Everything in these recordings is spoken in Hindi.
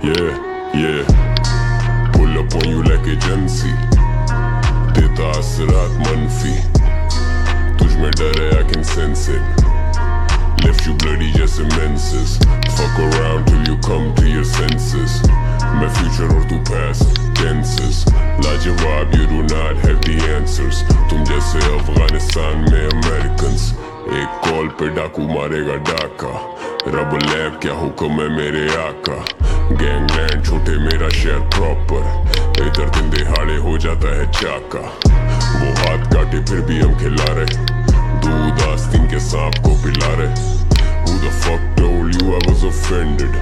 yeah pull up on you like agency देता असरात मनफी तुझ में डर है I can sense it left you bloody just immenses fuck around till you come to your senses मैं future और तू past tenses लाजवाब you do not have the answers तुम जैसे अफगानिस्तान में Americans एक कॉल पे डाकू मारेगा डाका रब लैब क्या हुक्म है मेरे आका गैंगलैंड छोटे मेरा शहर प्रॉपर इधर दिन दिहाड़े हो जाता है चाका वो हाथ काटे फिर भी हम खिला रहे दूध आस्तीन के सांप को पिला रहे Who the fuck told you I was offended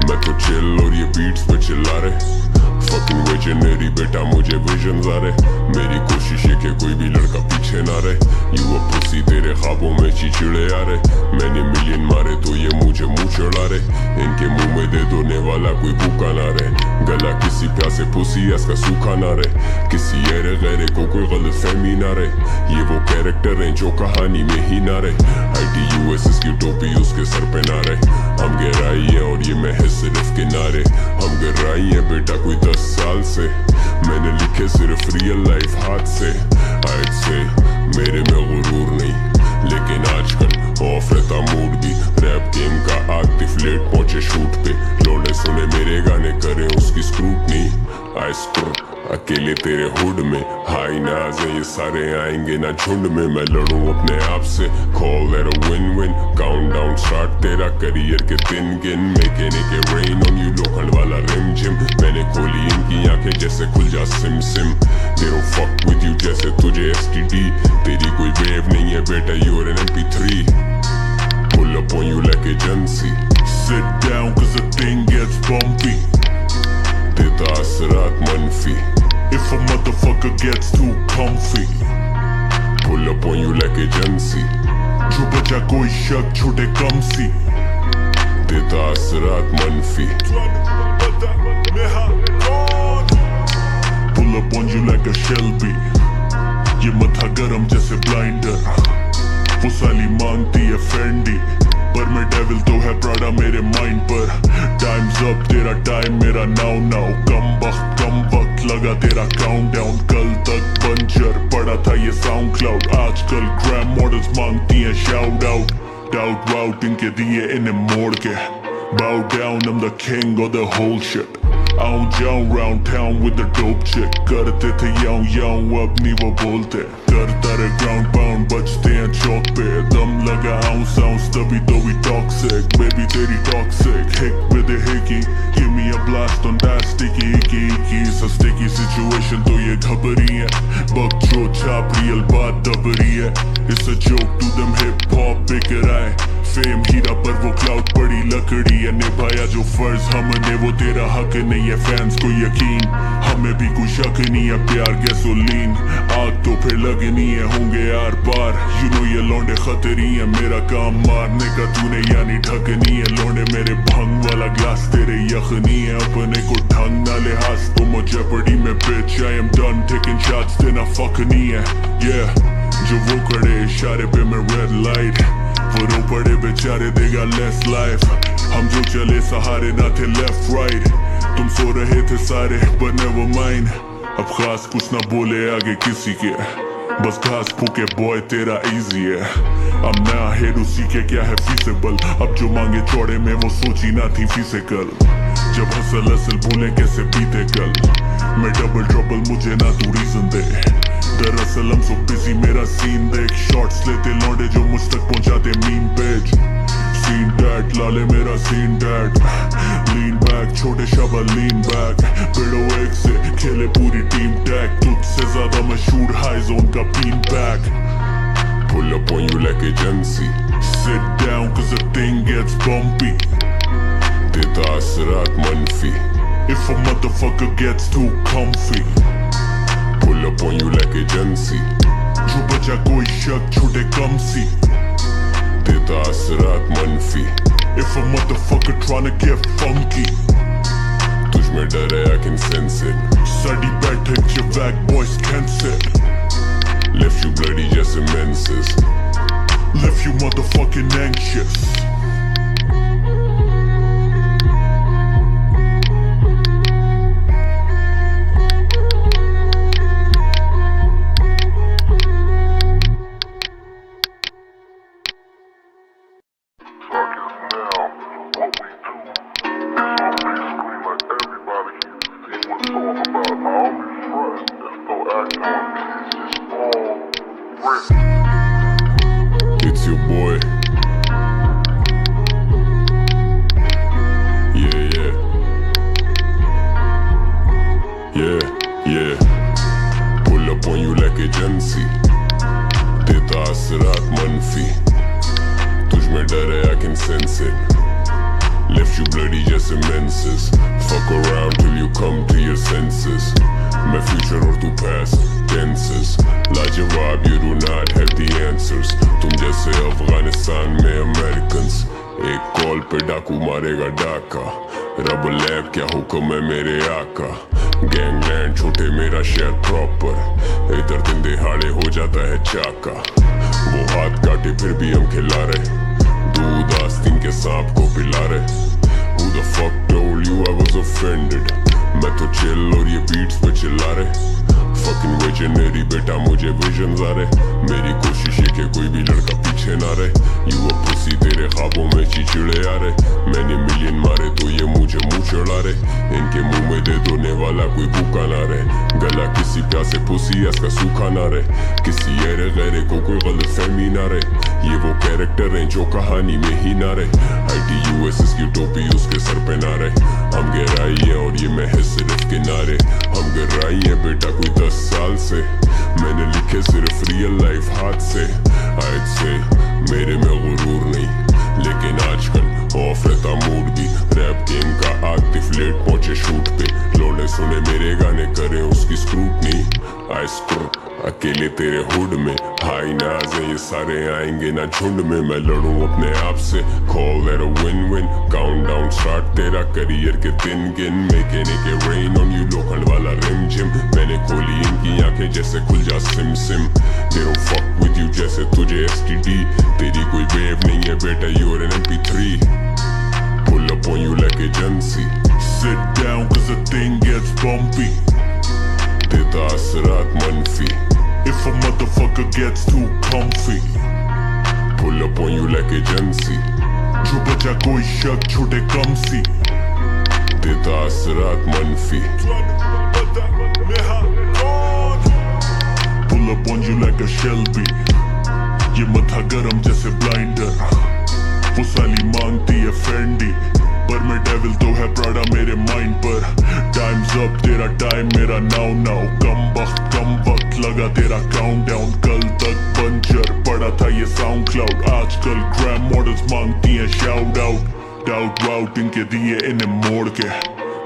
मैं तो चिल और ये बीट्स पे चिल्ला रहे Fucking visionary बेटा मुझे विजन्स आ रहे मेरी कोशिश है कि कोई भी लड़का पीछे ना रहे You a pussy तेरे ख्वाबों में चिड़े आ रहे मैंने मिलियन मारे तो ये मुझे मुंह चढ़ा रहे इनके मुंह में दे दोने वाला कोई भूखा ना रहे गला किसी प्यासे पुसी इसका सूखा ना रहे किसी ऐरे गैरे को कोई गलतफहमी ना रहे ये वो कैरेक्टर हैं जो कहानी में ही ना रहे ITUSS की टोपी उसके सर पे ना रहे हम गहराई है और ये महज सिर्फ किनारे हम गहराई है बेटा कोई 10 साल से मैंने लिखे सिर्फ रियल लाइफ हाथ से I'd say मेरे में गुरूर नहीं लेकिन आजकल ऑफ रहता मूड भी रैप गेम का आक्टिव लेट पहुंचे शूट पे लौंडे सुने मेरे गाने करें उसकी स्क्रूटनी आई स्क्रू अकेले तेरे हुड में हाई नाज है ये सारे आएंगे ना झुंड में मैं लड़ूं अपने आप से call that a win win count down start तेरा करियर के दिन गिन मैकेनिक के रेन ऑन यू लोखंड वाला रिम जिम मैंने खोली इनकी आंखें जैसे खुल जा SIM SIM they don't fuck with you जैसे तुझे STD तेरी कोई वेव नहीं है बेटा you're an MP3 pull up on you like agency sit down cause the thing gets bumpy देता असरात मनफी If a motherfucker gets too comfy Pull up on you like agency जो बचा कोई शक छोटे कम सी देता असरात मनफी Pull up on you like a Shelby ये मथा गरम जैसे ब्लाइंडर वो साली मांगती है फेंडी पर मैं डेविल तो है प्राडा मेरे माइंड पर टाइम्स अप तेरा टाइम मेरा नाउ नाउ कम वक्त लगा तेरा काउंटडाउन कल तक पंचर पड़ा था ये साउंड क्लाउड आजकल ग्रैम मॉडल्स मांगती हैं शाउट आउट डाउट वाउट इनके दिए इन्हें मोड़ के bow down I'm the king of the whole shit आऊं जाऊं round town with the dope chick करते थे याऊं अब नहीं वो बोलते करता रे ground pound बचते हैं चौक पे दम लगा ounce तभी तो we toxic baby तेरी toxic hick with the hickey give me a blast on that sticky icky सा sticky situation तो ये घबरी है बक जो छाप real बात दबरी है it's a joke to them hip hop beaker आए फेम हीरा पर वो क्लाउड पड़ी लकड़ी है निभाया जो फर्ज हमने वो तेरा हक नहीं है फैंस को यकीन हमें भी कोई शक नहीं है प्यार गैसोलीन आग तो फिर लगनी है होंगे आर पार यू नो ये लौंडे खतरी है मेरा काम मारने का तूने यानी ढकनी है लौंडे मेरे भंग वाला ग्लास तेरे यखनी है अपने को ढंग ना लिहाज तो मुझे पड़ी में bitch I am done taking shots देना फक नहीं है yeah जो वो खड़े इशारे पे मैं रेड लाइट वो रो पड़े बेचारे देगा लेस लाइफ हम जो चले सहारे ना थे लेफ्ट राइट तुम सो रहे थे सारे but never mind अब खास कुछ ना बोले आगे किसी के बस घास फूके बॉय तेरा इजी है अब नया हेड उसी के क्या है फीसेबल अब जो मांगे चौड़े में वो सोची ना थी फिजिकल जब हसल भूले कैसे बीते कल मैं डबल ट्रबल मुझे ना तू रीजन दे दरअसल हम सो बिजी मेरा सीन देख शॉट्स लेते लौंडे जो मुझ तक पहुंचाते मीम पेज सीन डैड लाले मेरा सीन डैड लीन बैक छोटे शबा लीन बैक बिड़ो एक से खेले पूरी टीम टैग तुझसे ज्यादा मशहूर हाई जोन का been back Pull up on you like agency Sit down cause the thing gets bumpy देता असरात मनफी If a motherfucker gets too comfy Pull up on you like agency जो बचा कोई शक छोटे कम सी देता असरात मनफी If a motherfucker tryna get funky तुझ में डर है I can sense it साड़ी बैठक जवाक boys can't sit Left you bloody just immenses Left you motherfucking anxious agency, देता असरात मनफी, तुझ में डर है I can sense it, left you bloody जैसे menses, fuck around till you come to your senses, मैं future और तू past tenses, लाजवाब you do not have the answers, तुम जैसे अफगानिस्तान में Americans, एक कॉल पे डाकू मारेगा डाका, रब लैब क्या हुक्म है मेरे आका, गैंगलैंड छोटे मेरा शहर प्रॉपर, इधर दिन दिहाड़े हो जाता है चाका, वो हाथ काटे फिर भी हम खिला रहे, दूध आस्तीन के सांप को पिला रहे, Who the fuck told you I was offended, मैं तो चिल और ये बीट्स पे चिल्ला रहे, fucking visionary बेटा मुझे विजन्स आ रहे, मेरी कोशिश है कि कोई भी लड़का पीछे ना रहे, You a pussy तेरे ख्वाबों में चिचड़े आ रहे, मैंने मिलियन मारे तो ये मुझे मुंह चढ़ा रहे, इनके मुंह में दे दोने वाला कोई भूखा ना रहे, गला किसी प्यासे पुसी इसका सूखा ना रहे, किसी ऐरे गैरे को कोई गलत फहमी ना रहे, ये वो कैरेक्टर हैं जो कहानी में ही ना रहे, ITUSS की टोपी उसके सर पे ना रहे, हम गहराई है और ये महज सिर्फ किनारे, हम गहराई है बेटा कोई 10 साल से, मैंने लिखे सिर्फ रियल लाइफ हाथ से, I'd say मेरे में गुरूर नहीं, लेकिन आजकल ऑफ रहता मूड भी, रैप गेम का आग डिफ्लेट पहुंचे शूट पे, लौंडे सुने मेरे गाने करे उसकी स्क्रूटनी, आई स्क्रू अकेले तेरे हुड में, हाई नाज है ये सारे आएंगे ना झुंड में, मैं लड़ूं अपने आप से, call that a win-win, countdown start तेरा करियर के दिन गिन, making it rain on you लोखंड वाला रिम जिम, मैंने खोली इनकी आंखें जैसे खुल जा SIM SIM, they don't fuck with you जैसे तुझे STD, तेरी कोई वेव नहीं है बेटा you're an MP3, pull up on you like agency, sit down cause the thing gets bumpy, देता असरात मनफी, if a motherfucker gets too comfy, pull up on you like agency, जो बचा कोई शक छोटे कम सी, देता असरात मनफी, pull up on you like a Shelby, ये मथा गरम जैसे ब्लाइंडर, वो साली मांगती है फेंडी, पर मैं डेविल तो है प्राडा मेरे माइंड पर, टाइम्स अप तेरा टाइम मेरा नाउ नाउ, कम वक्त लगा तेरा काउंटडाउन, कल तक बंजर पड़ा था ये साउंड क्लाउड, आजकल ग्रैम मॉडल्स मांगती हैं शाउट आउट, डाउट वाउट इनके दिए इन्हें मोड़ के,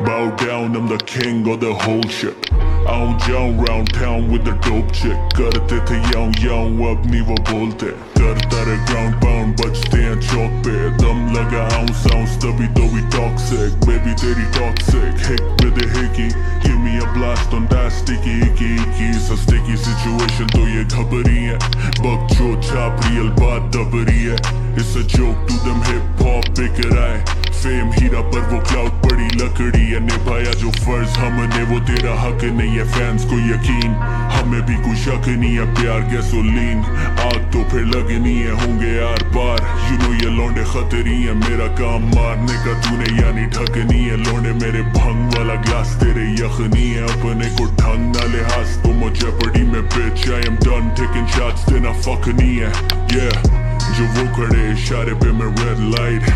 bow down I'm the king of the whole shit, आऊं जाऊं round town with the dope chick, करते थे याऊं अब नहीं वो बोलते, करता रहे ground pound बचते हैं चौक पे, दम लगा ounce तभी तो we toxic, baby तेरी toxic, hick with the hickey, give me a blast on that sticky icky it's a sticky situation तो ये घबरी है, बक जो छाप रियल बात दबरी है, it's a joke to them hip hop बिक रहा है, फेम हीरा पर वो क्लाउड पड़ी लकड़ी है, निभाया जो फर्ज हमने वो तेरा हक नहीं है, फैंस को यकीन हमें भी कोई शक नहीं है, प्यार गैसोलीन आग तो फिर लगनी है, होंगे आर पार यू नो ये लौंडे खतरी है, मेरा काम मारने का तूने यानी ढकनी है, लौंडे मेरे भंग वाला ग्लास तेरे यखनी है, अपने को ढंग ना लिहाज तो मुझे पड़ी में bitch I am done taking shots तेना फक नहीं है, yeah जो वो खड़े इशारे पे मैं रेड लाइट,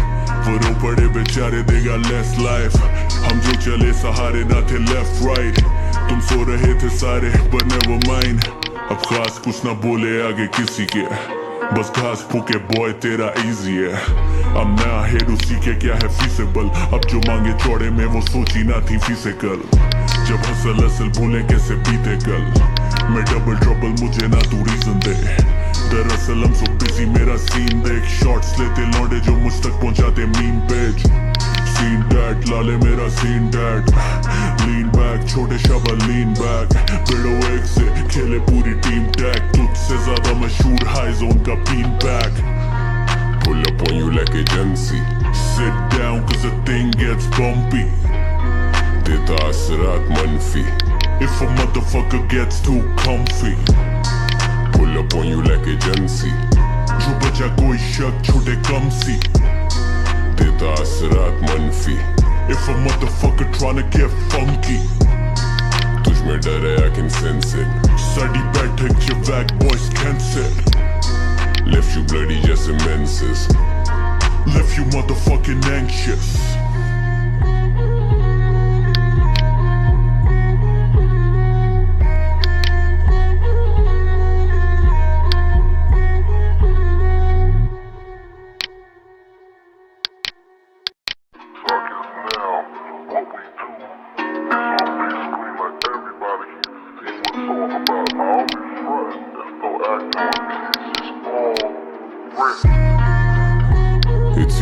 वो रो पड़े बेचारे देगा लेस लाइफ, हम जो चले सहारे ना थे लेफ्ट राइट, तुम सो रहे थे सारे but never mind, अब खास कुछ ना बोले आगे किसी के, बस घास फूके बॉय तेरा इजी है, अब नया हेड उसी के क्या है फीसेबल, अब जो मांगे चौड़े में वो सोची ना थी फिजिकल, जब हसल भूले कैसे बीते कल, मैं डबल ट्रबल मुझे ना तू रीजन दे, दरअसल हम सो बिजी मेरा सीन देख, शॉट्स लेते लौंडे जो मुझ तक पहुंचाते मीम पेज, सीन डैड लाले मेरा सीन डैड, लीन बैक छोटे शबा लीन बैक, बिड़ो एक से खेले पूरी टीम टैग, तुझसे ज्यादा मशहूर हाई जोन का been back, pull up on you like agency, sit down cause the thing gets bumpy, देता असरात मनफी, if a motherfucker gets too comfy, pull up on you like agency, जो बचा कोई शक छोटे कम सी, देता असरात मनफी, if a motherfucker tryna get funky, तुझ में डर है I can sense it, साड़ी बैठक जो wack boys cancel, left you bloody जैसे menses, left you motherfucking anxious.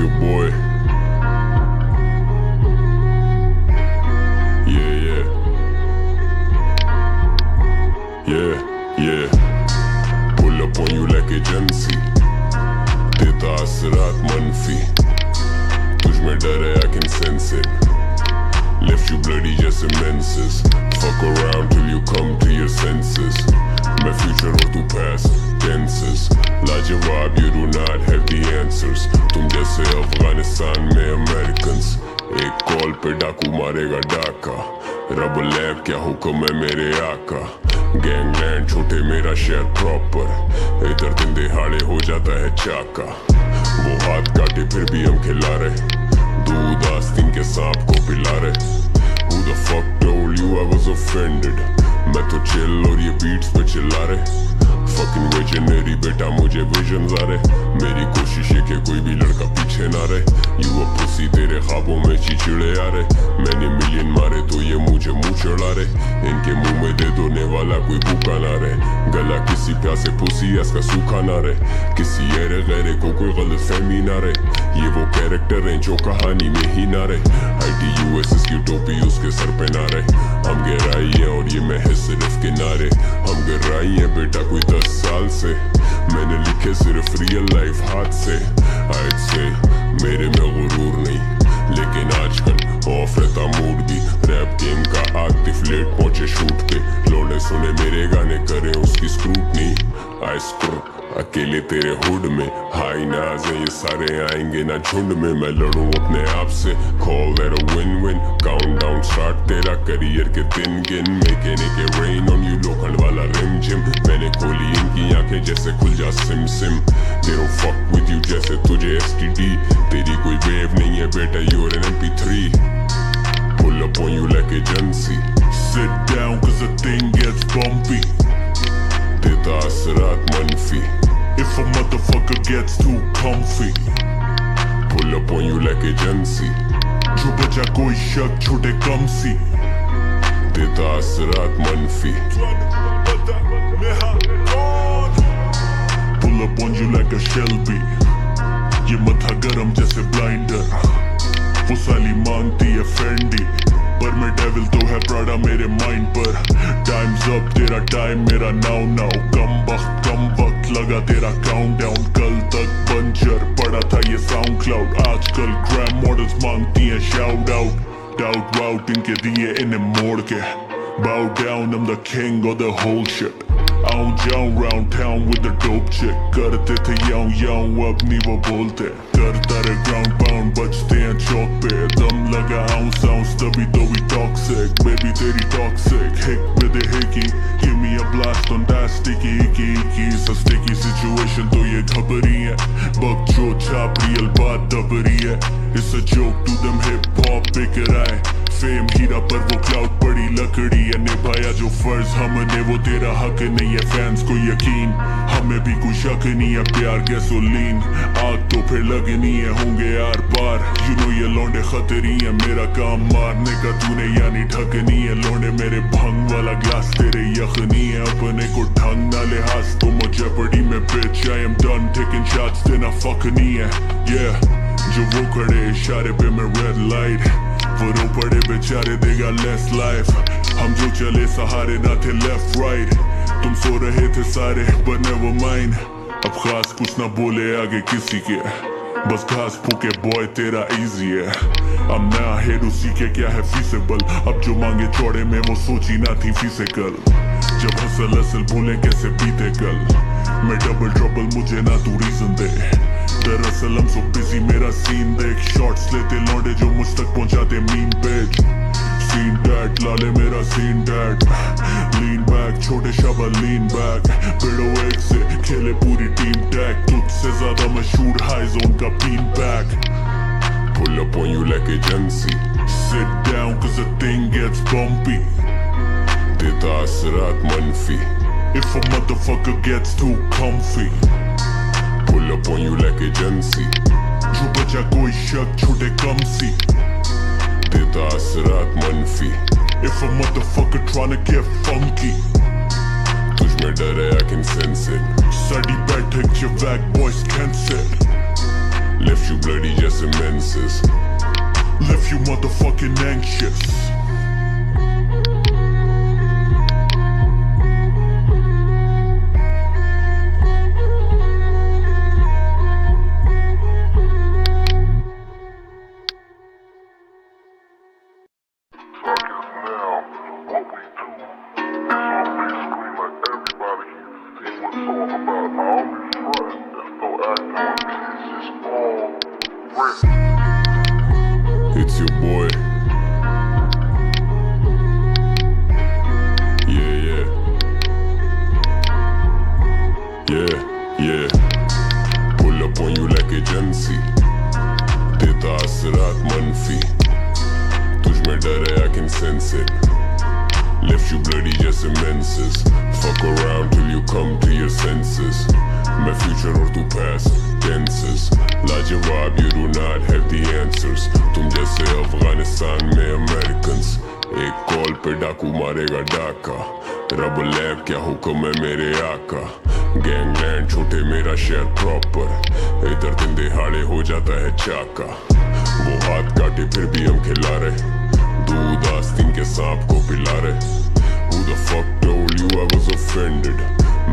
your boy. Yeah. Pull up on you like agency. देता असरात मनफी, तुझ में डर है, I can sense it. Left you bloody जैसे menses. Fuck around till you come to your senses. मैं future और तू past tenses. लाजवाब, you do not have the answers. तुम जैसे अफगानिस्तान में Americans. एक कॉल पे डाकू मारेगा डाका. रब लैब क्या हुक्म है मेरे आका. गैंगलैंड छोटे मेरा शहर प्रॉपर. इधर दिन दिहाड़े हो जाता है चाका. वो हाथ काटे फिर भी हम खिला रहे. दूध आस्तीन के सांप को पिला रहे. Who the fuck told you I was offended? मैं तो चिल और ये बीट्स पे चिल्ला रहे. Fucking visionary बेटा मुझे विजन्स आ रहे. मेरी कोशिश है कि कोई भी लड़का पीछे ना रहे. You a pussy तेरे ख्वाबों में चिड़े आ रहे. मैंने मिलियन मारे तो ये मुझे मुंह चढ़ा रहे. इनके मुंह में दे दोने वाला कोई भूखा ना रहे. गला किसी प्यासे पुसी इसका सूखा ना रहे. किसी ऐरे गैरे को कोई गलतफहमी ना रहे. ये वो कैरेक्टर हैं जो कहानी में ही ना रहे. ITUSS की टोपी उसके सर पे ना रहे. हम गहराई है और ये महज सिर्फ किनारे. हम गहराई है बेटा कोई 10 साल से. मैंने लिखे सिर्फ रियल लाइफ हाथ से. I'd say मेरे में गुरूर नहीं, लेकिन आजकल ऑफ रहता मूड भी. रैप गेम का आग डिफ्लेट पहुंचे शूट पे. लोने सुने मेरे गाने करें उसकी स्क्रूटनी. आई स्क्रू अकेले तेरे हुड में. हाई नाज है ये सारे आएंगे ना झुंड में. मैं लड़ूं अपने आप से. Call that a win-win. Countdown start तेरा करियर के दिन गिन. Making it rain on you लोखंड वाला रिम जिम. मैंने खोली इनकी आंखें जैसे खुल जा SIM SIM. They don't fuck with you जैसे तुझे STD. तेरी कोई वेव नहीं है बेटा you're an MP3. Pull up on you like agency. Sit down cause the thing gets bumpy. देता असरात मनफी. If a motherfucker gets too comfy. Pull up on you like agency. जो बचा कोई शक छोटे कम सी. देता असरात मनफी. Pull up on you like a Shelby. ये मथा गरम जैसे ब्लाइंडर. वो साली मांगती है फेंडी, पर मैं डेविल तो है प्राडा मेरे माइंड पर. टाइम्स अप तेरा टाइम मेरा नाउ नाउ. कम वक्त लगा तेरा काउंटडाउन. कल तक बंजर पड़ा था ये साउंड क्लाउड. आजकल ग्रैम मॉडल्स मांगती हैं शाउट आउट. डाउट वाउट इनके दिए इन्हें मोड़ के. Bow down I'm the king of the whole shit. आऊं जाऊं round town with the dope chick. करते थे याऊं अब नहीं वो बोलते. करता रे ground pound बजते हैं चौक पे. दम लगा ounce तभी तो भी toxic. Baby तेरी toxic. Hick with the hickey. Give me a blast on that sticky icky. It's a sticky situation तो ये घबरी है. बक जो छाप रियल बात दबरी है. It's a joke to them hip hop बिक रहा है. फेम हीरा पर वो क्लाउड पड़ी लकड़ी है. निभाया जो फर्ज हमने वो तेरा हक नहीं है. फैंस को यकीन हमें भी कोई शक नहीं है. प्यार गैसोलीन आग तो फिर लगनी है. होंगे यार पार यू नो ये लौंडे खतरी है. मेरा काम मारने का तूने यानी ढकनी है. लौंडे मेरे भंग वाला ग्लास तेरे यखनी है. अपने को ढंग ना लिहाज तो मुझे पड़ी में bitch. I am done taking shots देना फक नहीं है. Yeah जो वो खड़े इशारे पे मैं रेड लाइट. वो रो पड़े बेचारे they got less life. हम जो चले सहारे ना थे left right. तुम सो रहे थे सारे but never mind. अब खास कुछ ना बोले आगे किसी के. बस घास फूके बॉय तेरा easy है. अब नया हेड उसी के क्या है feasible. अब जो मांगे चौड़े में वो सोची ना थी physical. जब हसल भूले कैसे बीते कल. मैं डबल ट्रबल मुझे ना तू रीजन दे. दरअसल हम सो बिजी मेरा सीन देख. शॉट्स लेते लौंडे जो मुझ तक पहुंचाते मीन पेज. सीन डैड लाले मेरा सीन डैड. लीन बैक छोटे शाबा लीन बैक. पेड़ो एक से खेले पूरी टीम टैग. तुझसे ज्यादा मशहूर हाई जोन का been back. Pull up on you like agency. Sit down cause the thing gets bumpy. देता असरात मनफी. If a motherfucker gets too comfy. Pull up on you like agency. जो बचा कोई शक छोटे कम सी. देता असरात मनफी. If a motherfucker tryna get funky. तुझ में डर है I can sense it. साड़ी बैठक जो wack boys cancer. left you bloody जैसे menses. Left you motherfucking anxious. It's your boy. Yeah. Pull up on you like agency. देता असरात मनफी. तुझ में डर है, I can sense it. Left you bloody जैसे menses. Fuck around till you come to your senses. मैं future और तू past tenses. लाजवाब, you do not have the answers. तुम जैसे अफगानिस्तान में Americans. एक कॉल पे डाकू मारेगा डाका. रब लैब क्या हुक्म है मेरे आका. गैंगलैंड छोटे मेरा शहर प्रॉपर. इधर दिन दिहाड़े हो जाता है चाका. वो हाथ काटे फिर भी हम खिला रहे. दूध आस्तीन के सांप को पिला रहे. Who the fuck told you I was offended?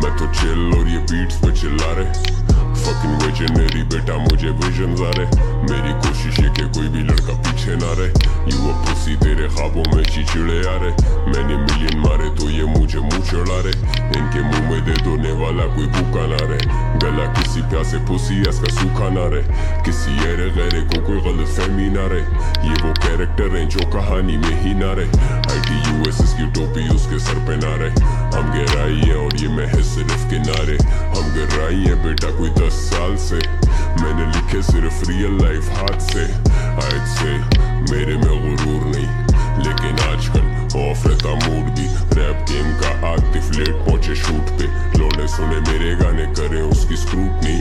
मैं तो चिल और ये बीट्स पे चिल्ला रहे. Fucking visionary बेटा मुझे visions आ रहे. मेरी कोशिश है कि कोई भी लड़का पीछे ना रहे. You a pussy तेरे ख्वाबों में चिचड़े आ रहे. मैंने मिलियन मारे तो ये मुझे मुंह चढ़ा रहे. इनके मुंह में दे दोने वाला कोई भूखा ना रहे. गला किसी प्यासे पुसी इसका सूखा ना रहे. किसी ऐरे गैरे को कोई गलत फहमी ना रहे. ये वो कैरेक्टर हैं जो कहानी में ही ना रहे. ITUSS की टोपी उसके सर पे ना रहे. हम गहराई है और ये महज सिर्फ किनारे. हम गहराई है बेटा कोई 10 साल से. मैंने लिखे सिर्फ रियल लाइफ हाथ से. I'd say मेरे में गुरूर नहीं, लेकिन आजकल ऑफ रहता मूड भी. रैप गेम का आतिफ लेट पहुंचे शूट पे. लौंडे सुने मेरे गाने करें उसकी स्क्रूटनी.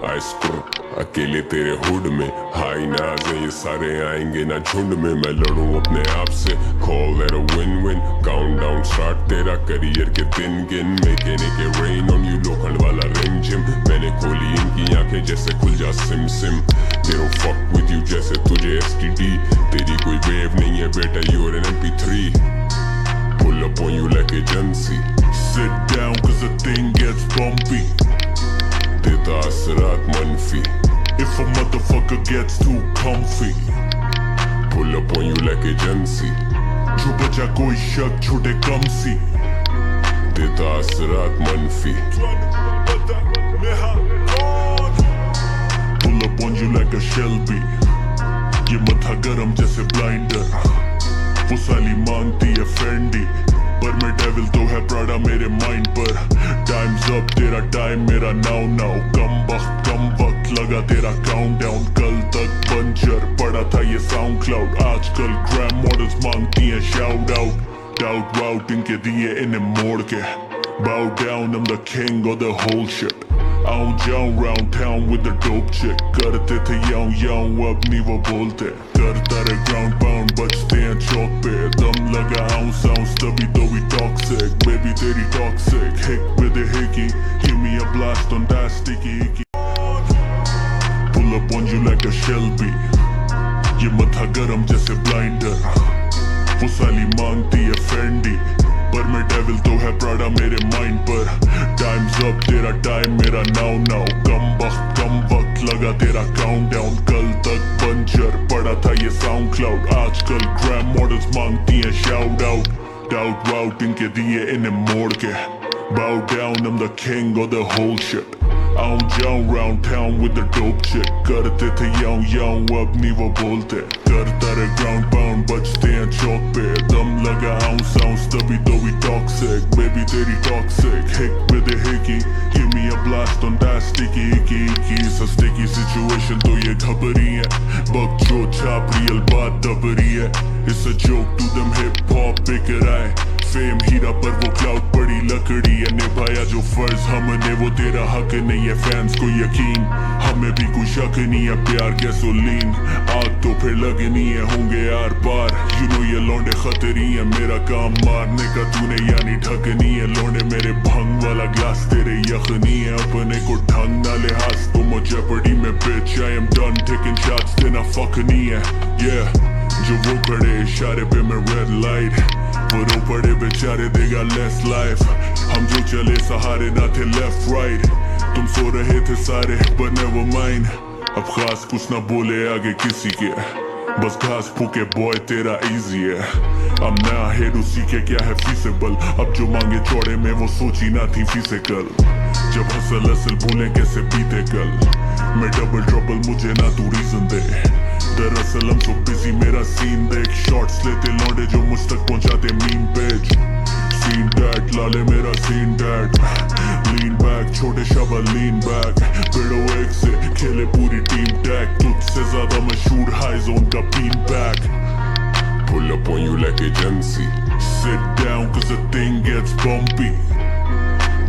आई स्क्रूट अकेले तेरे हुड में. हाई नाज है ये सारे आएंगे ना झुंड में. मैं लड़ूं अपने आप से. Call that a win-win. Countdown start तेरा करियर के दिन गिन. Making it rain on you लोखंड वाला रिंग जिम. मैंने खोली इनकी आंखें जैसे खुल जा SIM SIM. They don't fuck with you जैसे तुझे STD. तेरी कोई वेव नहीं है बेटा, you're an MP3. Pull up on you like agency. Sit down cause the thing gets bumpy. देता असरात मनफी. If a motherfucker gets too comfy. Pull up on you like agency. जो बचा कोई शक छोटे कम सी. देता असरात मनफी. Pull up on you like a Shelby. ये मथा गरम जैसे ब्लाइंडर. वो साली मांगती है फेंडी, पर मैं डेविल तो है प्राडा मेरे माइंड पर. टाइम्स अप तेरा टाइम मेरा नाउ नाउ. कम वक्त लगा तेरा काउंटडाउन. कल तक बंजर पड़ा था ये साउंड क्लाउड. आजकल ग्रैम मॉडल्स मांगती हैं शाउट आउट. डाउट वाउट इनके दिए इन्हें मोड़ के. Bow down, I'm the king of the whole shit. आऊं जाऊं round town with the dope chick. करते थे याऊं अब नहीं वो बोलते. करता रे ground pound बचते हैं चौक पे. दम लगा ounce तभी तो we toxic. Baby तेरी toxic. Hick with a hickey. Give me a blast on that sticky icky. Pull up on you like a Shelby. ये मथा गरम जैसे ब्लाइंडर. वो साली मांगती है फेंडी, पर मैं डेविल तो है प्राडा मेरे माइंड पर. टाइम्स अप तेरा टाइम मेरा नाउ नाउ. कम वक्त लगा तेरा काउंटडाउन. कल तक बंजर पड़ा था ये साउंड क्लाउड. आजकल ग्रैम मॉडल्स मांगती हैं शाउट आउट. डाउट वाउट इनके दिए इन्हें मोड़ के. Bow down, I'm the king of the whole shit. आऊं जाऊं round town with the dope chick. करते थे याऊं अब नहीं वो बोलते. करता रे ground pound बचते हैं चौक पे. दम लगा ounce तभी तो we toxic. Baby तेरी toxic. Hick with a hickey. Give me a blast on that sticky icky. It's a sticky situation तो ये घबरी है. बक जो छाप रियल बात दबरी है. It's a joke to them hip hop बिक रहा है. फेम हीरा पर वो क्लाउड पड़ी लकड़ी है, निभाया जो फर्ज हमने वो तेरा हक नहीं है। फैंस को यकीन हमें भी कोई शक नहीं है, प्यार गैसोलीन आग तो फिर लगनी है, होंगे आर पार। यू नो ये लौंडे खतरी है, मेरा काम मारने का तूने यानी ढकनी है। लौंडे मेरे भंग वाला ग्लास तेरे यखनी है, अपने को ढंग ना लिहाज तो मुझे पड़ी में bitch I am done taking shots तेना फक नहीं है। yeah जो वो खड़े इशारे पे मैं रेड लाइट, वो रो पड़े बेचारे देगा लेस लाइफ। हम जो चले सहारे ना थे लेफ्ट राइट, तुम सो रहे थे सारे but never mind। अब खास कुछ ना बोले आगे किसी के, बस घास फूके बॉय तेरा इजी है। अब नया हेड उसी के क्या है फीसेबल, अब जो मांगे चौड़े में वो सोची ना थी फिजिकल। जब हसल असल भूले कैसे बीते कल, मैं डबल ट्रबल मुझे ना तू रीजन दे। दरअसल हम सो बिजी मेरा सीन देख, शॉट्स लेते लौंडे जो मुझ तक पहुंचाते मीम पेज। सीन डैड लाले मेरा सीन डैड, लीन बैक छोटे शबा लीन बैक। बिड़ो एक से खेले पूरी टीम टैग, तुझसे ज्यादा मशहूर हाई जोन का been back. Pull up on you like agency, Sit down cause the thing gets bumpy,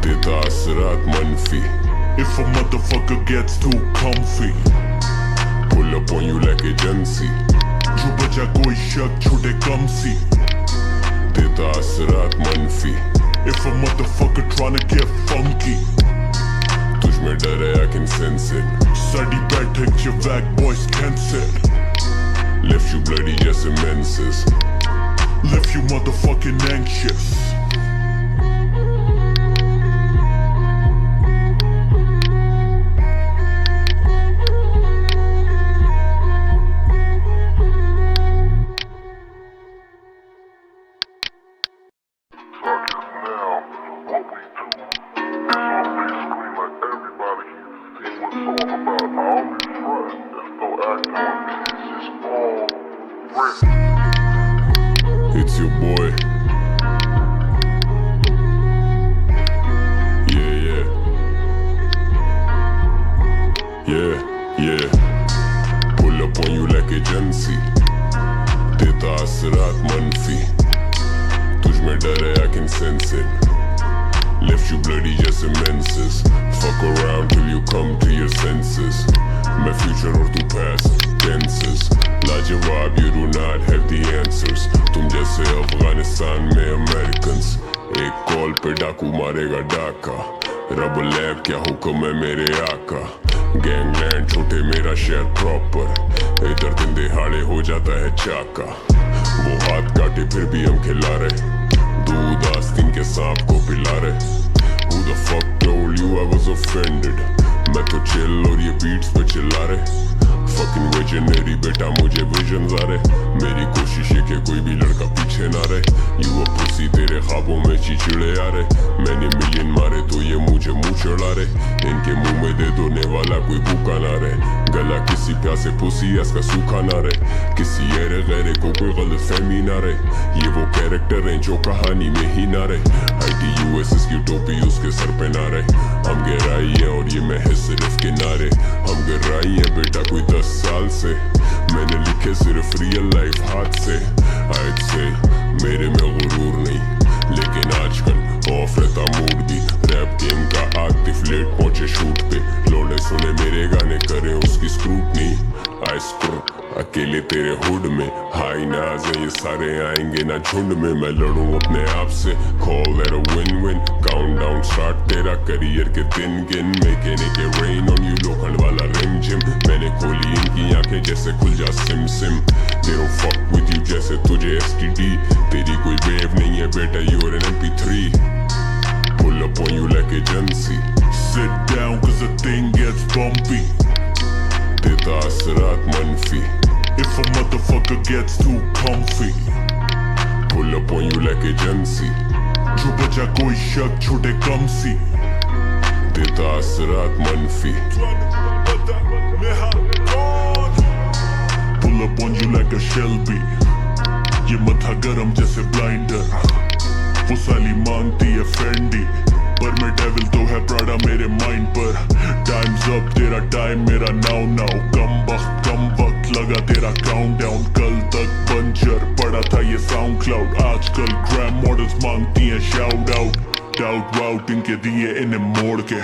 देता असरात मनफी। if a motherfucker gets too comfy। Pull up on you like agency, जो बचा कोई शक छूटे कम सी, देता असरात मनफी। if a motherfucker tryna get funky। तुझ में डर है I can sense it, साड़ी बैठक जो wack boys cancel, left you bloody जैसे menses। left you motherfucking anxious। It's your boy. Yeah. Pull up on you like agency, देता असरात मनफी। तुझ में डर है I can sense it, left you bloody जैसे menses। Fuck around till you come to your senses, मैं future और तू past tenses। लाजवाब you do not have the answers, तुम जैसे अफगानिस्तान में अमेरिकन्स। एक कॉल पे डाकू मारेगा डाका, रब लैब क्या हुक्म है मेरे आका। गैंगलैंड छोटे मेरा शहर प्रॉपर, इधर दिन दिहाड़े हो जाता है चाका। वो हाथ काटे फिर भी हम खिला रहे, दूध आस्तीन के सांप को पिला रहे। Who the fuck told you I was offended, मैं तो चिल और ये बीट्स पे चिल्ला रहे। Fucking visionary बेटा मुझे विजन्स आ रहे, मेरी कोशिश है कि कोई भी लड़का पीछे ना रहे। You a pussy तेरे ख्वाबों में चिड़े आ रहे, मैंने मिलियन मारे तो ये मुझे मुंह चढ़ा रहे। इनके मुंह में दे दोने वाला कोई भूखा ना रहे, गला किसी प्यासे पुसी इसका सूखा ना रहे। किसी ऐरे गैरे को कोई गलत फहमी ना रहे, ये वो कैरेक्टर हैं जो कहानी में ही ना रहे। ITUSS की टोपी उसके सर पे ना रहे, हम गहराई है और ये महज सिर्फ किनारे। हम गहराई है बेटा कोई 10 साल से, मैंने लिखे सिर्फ रियल लाइफ हाथ से। I'd say मेरे में गुरूर नहीं, लेकिन आजकल ऑफ रहता मूड भी। रैप गेम का आतिफ लेट पहुंचे शूट पे, लौंडे सुने मेरे गाने करे उसकी स्क्रूटनी। आई स्क्रू अकेले तेरे हुड में, हाई नाज है ये सारे आएंगे ना झुंड में। मैं लड़ूं अपने आप से, call that a win win. Count down start तेरा करियर के दिन गिन, मेकेने के रेन ऑन यू लोखंड वाला रिम जिम। मैंने खोली इनकी आंखें जैसे खुल जा SIM SIM, they don't fuck with you जैसे तुझे STD। तेरी कोई वेव नहीं है बेटा you're an MP3, pull up on you like agency। Sit down cause the thing gets bumpy, देता असरात मनफी। if a motherfucker gets too comfy। Pull up on you like agency, जो बचा कोई शक छूटे कम सी, देता असरात मनफी। Pull up on you like a Shelby, ये मथा गरम जैसे ब्लाइंडर। वो साली मांगती है फेंडी, पर मैं डेविल तो है प्राडा मेरे माइंड पर। टाइम्स अप तेरा टाइम मेरा नाउ नाउ, कम वक्त लगा तेरा काउंट डाउन। कल तक बंजर पड़ा था ये साउंड क्लाउड। आजकल ग्रैम मॉडल्स मांगती हैं शाउट आउट, डाउट वाउट इनके दिए इन्हें मोड़ के।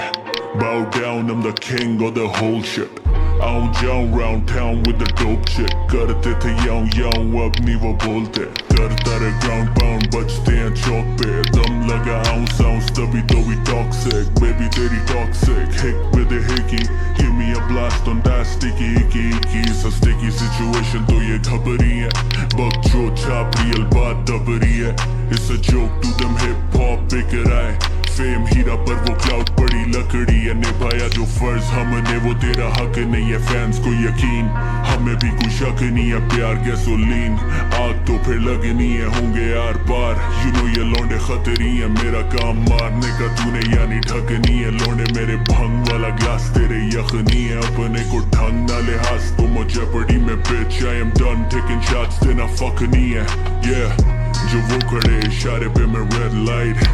Bow down, I'm the king of the whole shit. आऊं जाऊं round town with the dope chick। करते थे याऊं याऊं अब नहीं वो बोलते। करता रहे ground pound बचते हैं चौक पे। दम लगा ounce ounce तभी तो we toxic। Baby तेरी toxic hick with a hickey। Give me a blast on that sticky icky icky। सा sticky situation तो ये घबरी है। बकचो छाप रियल बात दबरी है। It's a joke to them hip hop बिक रहा है। फेम हीरा पर वो क्लाउड पड़ी लकड़ी है। निभाया जो फर्ज हमने वो तेरा हक नहीं है। फैंस को यकीन हमें भी कोई शक नहीं है। प्यार गैसोलीन आग तो फिर लगनी है। होंगे आर पार यू नो ये लौंडे खतरी है। मेरा काम मारने का तूने यानी ढकनी है। लौंडे मेरे भंग वाला ग्लास तेरे यखनी है। अपने को ढंग ना लिहाज तो मुझे पड़ी में bitch I am done taking shots देना फक नहीं है। Yeah जो वो खड़े इशारे पे मैं रेड लाइट।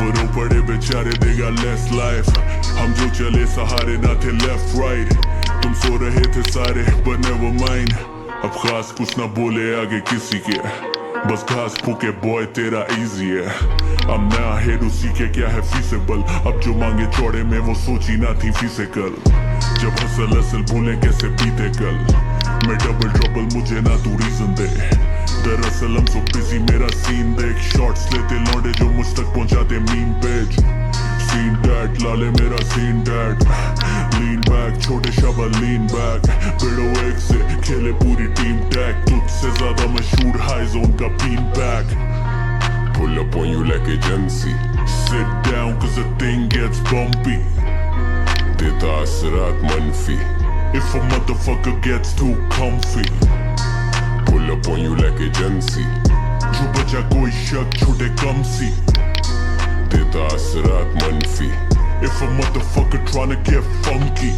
वो रो पड़े बेचारे they got less life। हम जो चले सहारे ना थे left right। तुम सो रहे थे सारे but never mind। अब खास कुछ ना बोले आगे किसी के, बस घास फूके बॉय तेरा easy है। अब नया हेड उसी के क्या है feasible। अब जो मांगे चौड़े में वो सोची ना थी फिजिकल। जब हसल असल भूलें कैसे बीते कल। मैं डबल ट्रबल मुझे ना तू रीजन दे। दरअसल हम सो बिजी मेरा सीन देख। शॉट्स लेते लौंडे जो मुझ तक पहुंचाते मीम पेज। सीन डैड लाले मेरा सीन डैड। लीन बैक छोटे शबा लीन बैक। बिड़ो एक से खेले पूरी टीम टैग। तुझसे ज्यादा मशहूर हाई जोन का been back. Pull up on you like agency। Sit down cause the thing gets bumpy। देता असरात मनफी। If a motherfucker gets too comfy। Pull up on you like agency। जो बचा कोई शक छोटे कम सी। देता असरात मनफी। If a motherfucker tryna get funky।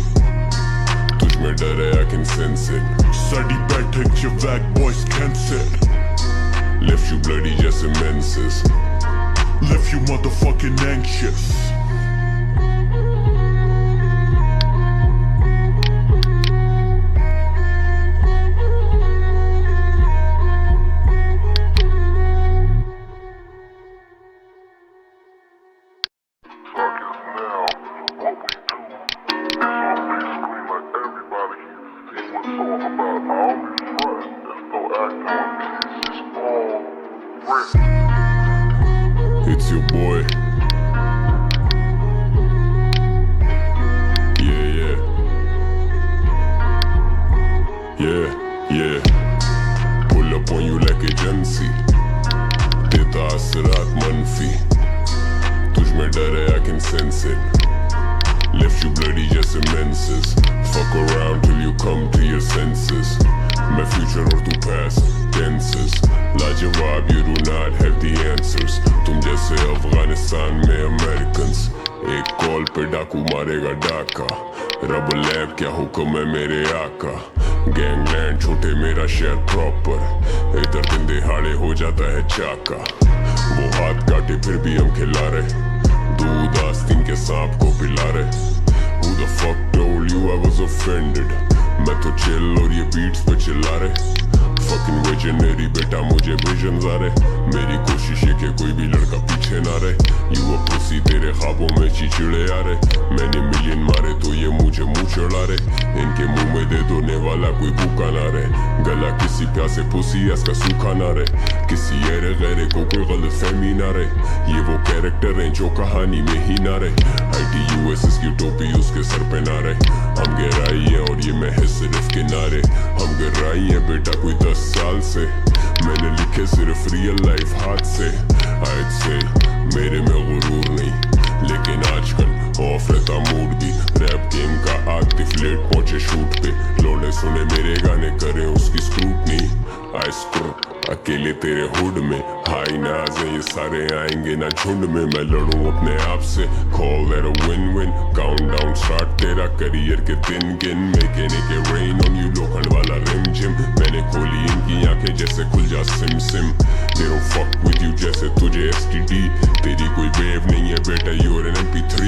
तुझ में डर है I can sense it। साड़ी बैठक जो wack boys cancel। Left you bloody जैसे menses। Left you motherfucking anxious। It's your boy। Yeah, yeah, yeah, yeah। Pull up on you like agency। देता असरात मनफी। तुझ में डर है I can sense it। Left you bloody जैसे menses। Fuck around till you come to your senses। मैं future और तू past tenses। लाजवाब you do not have the answers। तुम जैसे अफगानिस्तान में अमेरिकन्स। एक कॉल पे डाकू मारेगा डाका। रब लैब क्या हुक्म है मेरे आका। गैंगलैंड छोटे मेरा शहर प्रॉपर। इधर दिन दिहाड़े हो जाता है चाका। वो हाथ काटे फिर भी हम खिला रहे। दूध आस्तीन के सांप को पिला रहे। Who the fuck told you I was offended। मैं तो चिल और ये बीट्स पे चिल्ला रहे। Fucking visionary बेटा मुझे visions आ रहे। मेरी कोशिश है कि कोई भी लड़का पीछे ना रहे। You a pussy तेरे ख्वाबों में चिचड़े आ रहे। मैंने मिलियन मारे तो ये मुझे मुंह चढ़ा रहे। इनके मुंह में दे दोने वाला कोई भूखा ना रहे। गला किसी प्यासे पुसी इसका सूखा ना रहे। किसी ऐरे गैरे को कोई गलतफहमी ना रहे। ये वो कैरेक्टर हैं जो कहानी में ही ना रहे। ITUSS की टोपी उसके सर पे ना रहे। हम गहराई है और ये महज सिर्फ किनारे। हम गहराई है बेटा कोई 10 साल से। मैंने लिखे सिर्फ रियल लाइफ हाथ से। I'd say मेरे में गुरूर नहीं लेकिन आजकल ऑफ रहता मूड भी। रैप गेम का आग डिफ्लेट पहुंचे शूट पे। लौंडे सुने मेरे गाने करे उसकी स्क्रूटनी। आई स्क्रू अकेले तेरे हुड में। हाई नाज है ये सारे आएंगे ना झुंड में। मैं लड़ूं अपने आप से call that a win win. Countdown start तेरा करियर के दिन गिन। मेकेने के रेन ऑन यू लोखंड वाला रिम जिम। मैंने खोली इनकी आंखें जैसे खुल जा SIM SIM. They don't fuck with you जैसे तुझे STD। तेरी कोई वेव नहीं है बेटा you're an MP3।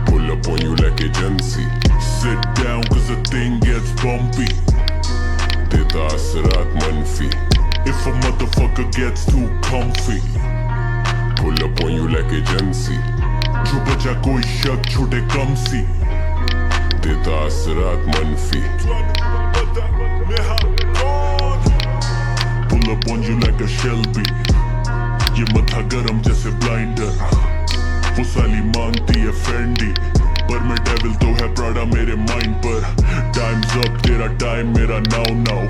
Pull up on you like agency। Sit down cause the thing gets bumpy। देता असरात मनफी। If a motherfucker gets too comfy, pull up on you like agency. जो बचा कोई शक छोटे कम सी, देता असरात मनफी. Pull up on you like a Shelby, ये मथा गरम जैसे ब्लाइंडर. वो साली मांगती है फेंडी, पर मैं डेविल तो है प्राडा मेरे माइंड पर. टाइम्स अप तेरा टाइम मेरा नाउ नाउ.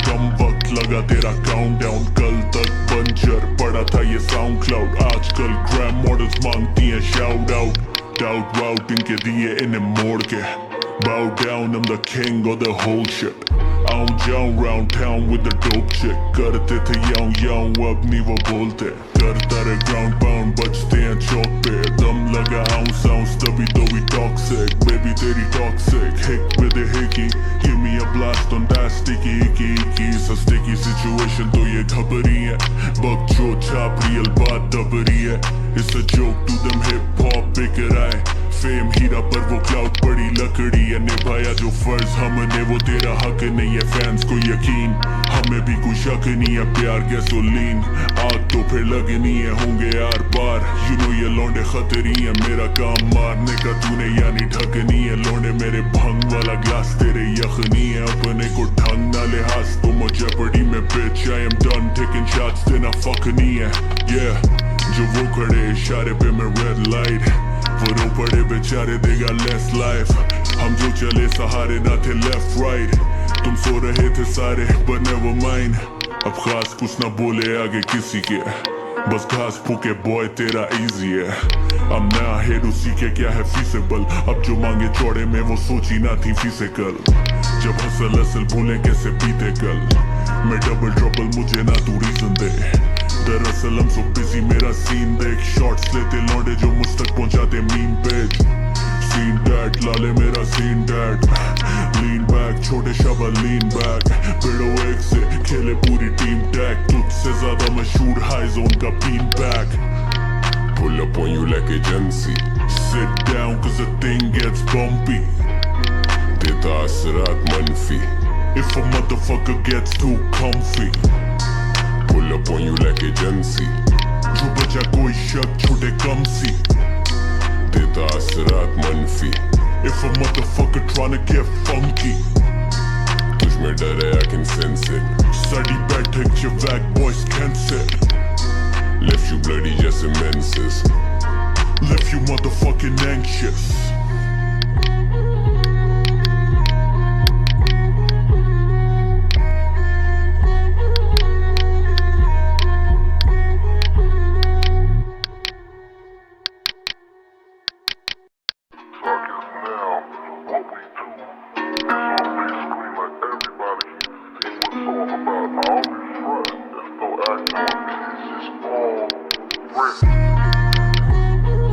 कम वक्त लगा तेरा काउंटडाउन. कल तक पंचर पड़ा था ये साउंड क्लाउड. आजकल ग्रैम मॉडल्स मांगती हैं शाउट आउट. डाउट वाउट इनके दिए इन्हें मोड़ के. Bow down, I'm the king of the whole shit. आऊं जाऊं round town with the dope chick. करते थे याऊं अब नहीं वो बोलते. करता रे ground pound बचते हैं चौक पे. दम लगा ounce तभी तो we toxic. Baby तेरी toxic, hick with the hickey. Give me a blast on that sticky icky. It's a sticky situation तो ये घबरी है. बकचो छाप real बात दबरी है. It's a joke to them hip hop beaker आए. फेम हीरा पर वो क्लाउड पड़ी लकड़ी है. निभाया जो फर्ज हमने वो तेरा हक नहीं है. फैंस को यकीन हमें भी कोई शक नहीं है. प्यार गैसोलीन आग तो फिर लगनी है. होंगे यार पार यू नो ये लौंडे खतरी है. मेरा काम मारने का तूने यानी ढकनी है. लौंडे मेरे भंग वाला ग्लास तेरे यखनी है. अपने को ढंग ना लिहाज तो मुझे पड़ी में bitch I am done taking shots देना फक नहीं है. Yeah जो वो खड़े इशारे पे मैं रेड लाइट. वो रो पड़े बेचारे देगा लेस लाइफ. हम जो चले सहारे ना थे लेफ्ट राइट. तुम सो रहे थे सारे but never mind. अब खास कुछ ना बोले आगे किसी के. बस घास फूके बॉय तेरा इजी है. अब नया हेड उसी के क्या है feasible. अब जो मांगे चौड़े में वो सोची ना थी फिजिकल. जब हसल असल भूले कैसे बीते कल. मैं डबल ट्रबल मुझे ना तू रीजन दे. दरअसल हम सो बिजी मेरा सीन देख. शॉट्स लेते लौंडे जो मुझ तक पहुंचाते मीम पेज. सीन डैड लाले मेरा सीन डैड. लीन बैक छोटे शबा लीन बैक. बिड़ो एक से खेले पूरी टीम टैग. तुझसे ज्यादा मशहूर हाई जोन का been back. Pull up on you like agency. Sit down cause the thing gets bumpy. देता असरात मनफी. If a motherfucker gets too comfy, pull up on you like agency. जो बचा कोई शक छोटे कम सी, देता असरात मनफी. If a motherfucker tryna get funky, तुझ में डर है I can sense it. साड़ी बैठक जो wack boys cancel. Left you bloody जैसे menses. Left you motherfucking anxious.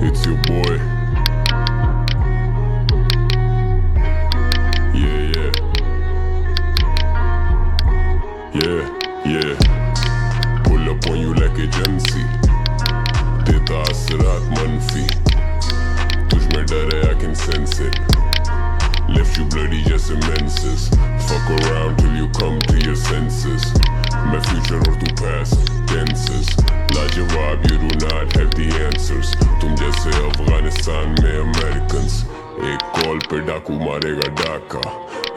It's your boy. Yeah. Pull up on you like agency. देता असरात मनफी. तुझ में डर है I can sense it. Left you bloody जैसे menses. Fuck around till you come to your senses. मैं future और तू past tenses. लाजवाब you do not have the answers. तुम जैसे अफगानिस्तान में Americans. एक कॉल पे डाकू मारेगा डाका.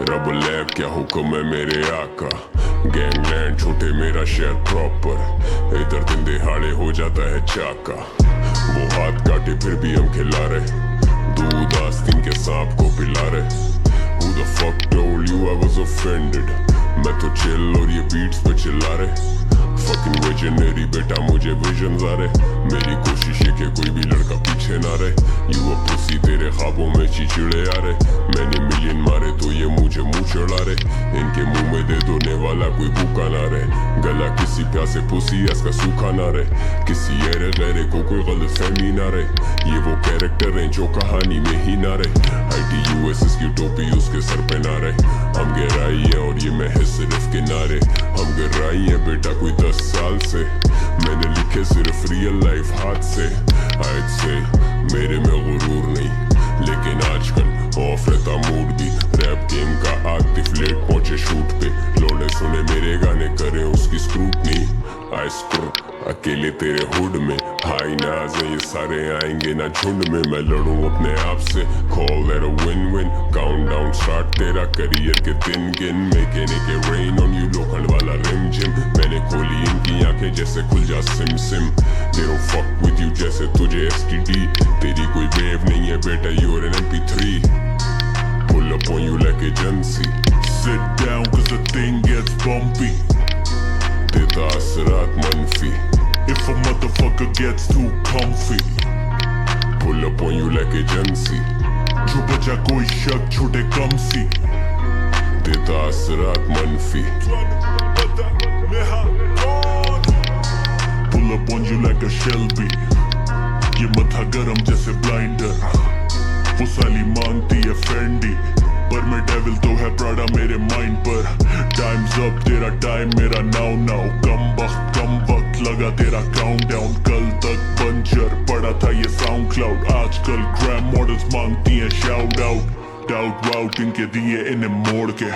रब लैब क्या हुक्म है मेरे आका. गैंगलैंड छोटे मेरा शहर प्रॉपर. इधर दिन दिहाड़े हो जाता है चाका. वो हाथ काटे फिर भी हम खिला रहे. दूध आस्तीन के सांप को पिला रहे. Who the fuck told you I was offended? मैं तो चिल और ये बीट्स पे चिल्ला रहे. Fucking visionary बेटा मुझे visions आ रहे. मेरी कोशिश है कि कोई भी लड़का पीछे ना रहे. You a pussy तेरे ख्वाबों में चिचड़े आ रहे. मैंने मिलियन मारे तो ये मुझे मुंह चढ़ा रहे. इनके मुंह में दे दोने वाला कोई भूखा ना रहे. गला किसी प्यासे पुसी इसका सूखा ना रहे. किसी ऐरे गैरे को कोई गलत फहमी ना रहे. ये वो कैरेक्टर हैं जो कहानी में ही ना रहे. ITUS की टोपी उसके सर पे ना रहे. हम गहराई है और ये मैं है सिर्फ किनारे. हम गहराई है बेटा कोई 10 साल से. मैंने लिखे सिर्फ रियल लाइफ हाथ से. I'd say मेरे में गुरूर नहीं. लेकिन आजकल ऑफ रहता मूड भी। रैप गेम का आतिफ लेट पहुंचे शूट पे, लौंडे सुने मेरे गाने करे उसकी स्क्रूटनी। आई स्क्रू अकेले तेरे हुड में, हाई नाज ये सारे आएंगे ना झुंड में। मैं लड़ूं अपने आप से, call that a win win. Count down start तेरा करियर के दिन गिन, मैकेनिक के रेन ऑन यू लोखंड वाला रिम जिम। मैंने खोली इनकी आंखें जैसे खुल जा SIM SIM. They don't fuck with you जैसे तुझे STD, तेरी कोई वेव नहीं है बेटा, you're an MP3। Pull up on you like agency, Sit down cause the thing gets bumpy, देता असरात मनफी। if a motherfucker gets too comfy, Pull up on you like agency, जो बचा कोई शक छोटे कम सी, देता असरात मनफी। pull up on you like a Shelby, ये मथा गरम जैसे ब्लाइंडर। वो साली मांगती है फेंडी, पर मैं डेविल तो है प्राडा मेरे माइंड पर। टाइम्स अप तेरा टाइम मेरा नाउ नाउ, कम वक्त लगा तेरा काउंटडाउन। कल तक बंजर पड़ा था ये साउंड क्लाउड, आजकल ग्रैम मॉडल्स मांगती हैं शाउट आउट। डाउट वाउट इनके दिए इन्हें मोड़ के,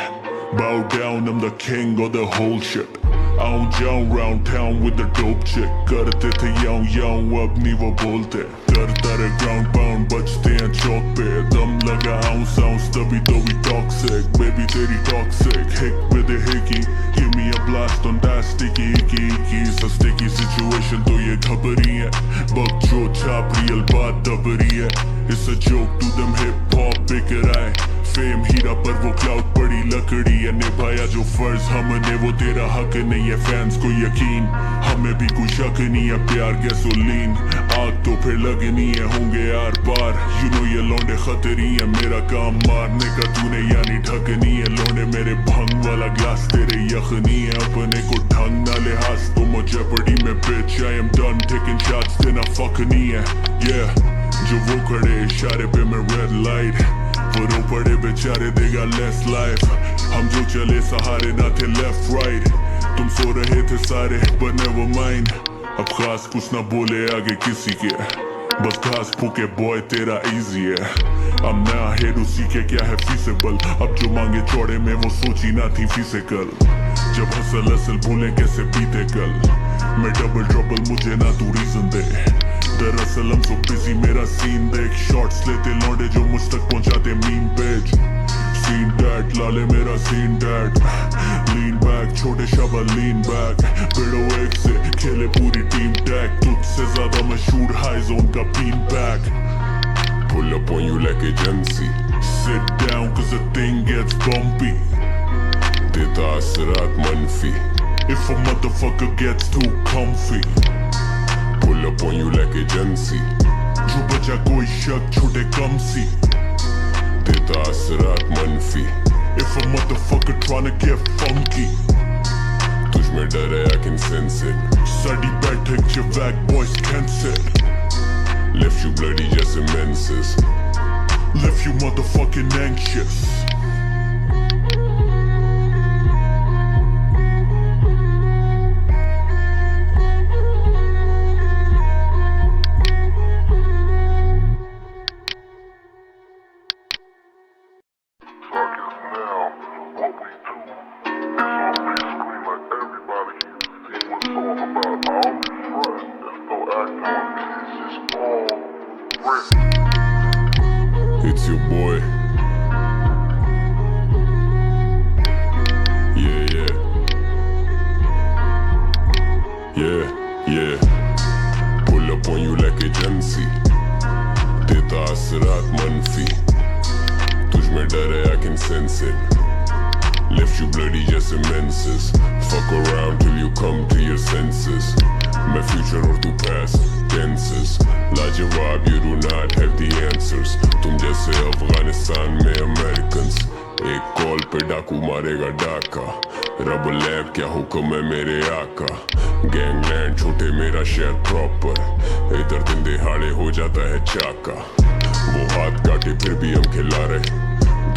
bow down I'm the king of the whole shit। आऊं जाऊं round town with the dope chick, करते थे याऊं अब नहीं वो बोलते। करता रे ground pound बचते हैं चौक पे, दम लगा ounce तभी तो भी toxic। baby तेरी toxic, hick with a hickey, give me a blast on that sticky icky सा sticky situation तो ये घबरी है। बक जो छाप रियल बात दबरी है, it's a joke to them hip hop beaker आए। फेम हीरा पर वो क्लाउड पड़ी लकड़ी है, निभाया जो फर्ज हमने वो तेरा हक नहीं है। फैंस को यकीन हमें भी कोई शक नहीं है, प्यार गैसोलीन आग तो फिर लगनी है, होंगे आर पार। यू नो ये लौंडे खतरी है, मेरा काम मारने का तूने यानी ढकनी है। लौंडे मेरे भंग वाला ग्लास तेरे यखनी है, अपने को ढंग ना लिहाज तो मुझे पड़ी में bitch I am done taking shots तेना फक नहीं है। yeah जो वो खड़े इशारे पे मैं रेड लाइट, वो रो पड़े बेचारे देगा लेस लाइफ। हम जो चले सहारे ना थे लेफ्ट राइट, तुम सो रहे थे सारे but never mind। अब खास कुछ ना बोले आगे किसी के, बस घास फूके बॉय तेरा इजी है। अब नया हेड उसी के क्या है फीसेबल, अब जो मांगे चौड़े में वो सोची ना थी फिजिकल। जब हसल असल भूले कैसे बीते कल, मैं डबल ट्रबल मुझे ना तू रीजन दे। दरअसल हम सो बिजी मेरा सीन देख, शॉट्स लेते लौंडे जो मुझ तक पहुंचाते मीम पेज। सीन डैड लाले मेरा सीन डैड, लीन बैक छोटे शबा लीन बैक। बिड़ो एक से खेले पूरी टीम टैग, तुझसे ज्यादा मशहूर हाई जोन का been back. Pull up on you like agency, Sit down cause the thing gets bumpy, देता असरात मनफी। if a motherfucker gets too comfy, Pull up on you like agency, जो बचा कोई शक छोटे कम सी, देता असरात मनफी। if a motherfucker tryna get funky, तुझ में डर है I can sense it, साड़ी बैठक च wack boys cancel, left you bloody जैसे menses। left you motherfucking anxious। It's your boy. Yeah. Pull up on you like agency, देता असरात मनफी। तुझ में डर है I can sense it, left you bloody जैसे menses। Fuck around till you come to your senses, मैं future और तू past tenses। लाजवाब you do not have the answers, तुम जैसे अफगानिस्तान में Americans। एक कॉल पे डाकू मारेगा डाका, रब लैब क्या हुक्म है मेरे आका। गैंगलैंड छोटे मेरा शहर प्रॉपर, इधर दिन दिहाड़े हो जाता है चाका। वो हाथ काटे फिर भी हम खिला रहे,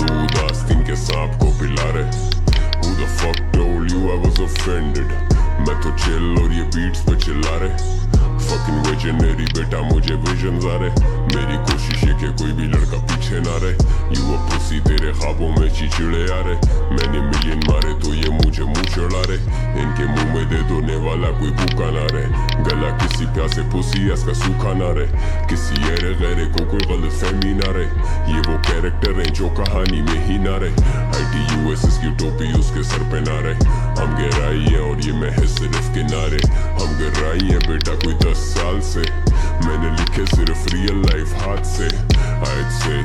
दूध आस्तीन के सांप को पिला रहे। Who the fuck told you I was offended, मैं तो चिल और ये बीट्स पे चिल्ला रहे। fucking visionary बेटा मुझे विजन आ रहे मेरी कोशिश है कि कोई भी लड़का पीछे ना रहे You a pussy तेरे ख्वाबों में चिचड़े आ रहे मैंने मिलियन मारे तो ये मुझे मुंह चढ़ा रहे इनके मुंह में दे दोने वाला कोई भूखा ना रहे गला किसी प्यासे पुसी इसका सूखा ना रहे किसी ऐरे गैरे को कोई गलत फहमी ना रहे ये वो कैरेक्टर है जो कहानी में ही ना रहे ITUSS की टोपी उसके सर पे ना रहे हम गहराई है और ये महज सिर्फ किनारे हम गहराई है बेटा कोई 10 साल से मैंने लिखे सिर्फ रियल लाइफ हाथ से I'd say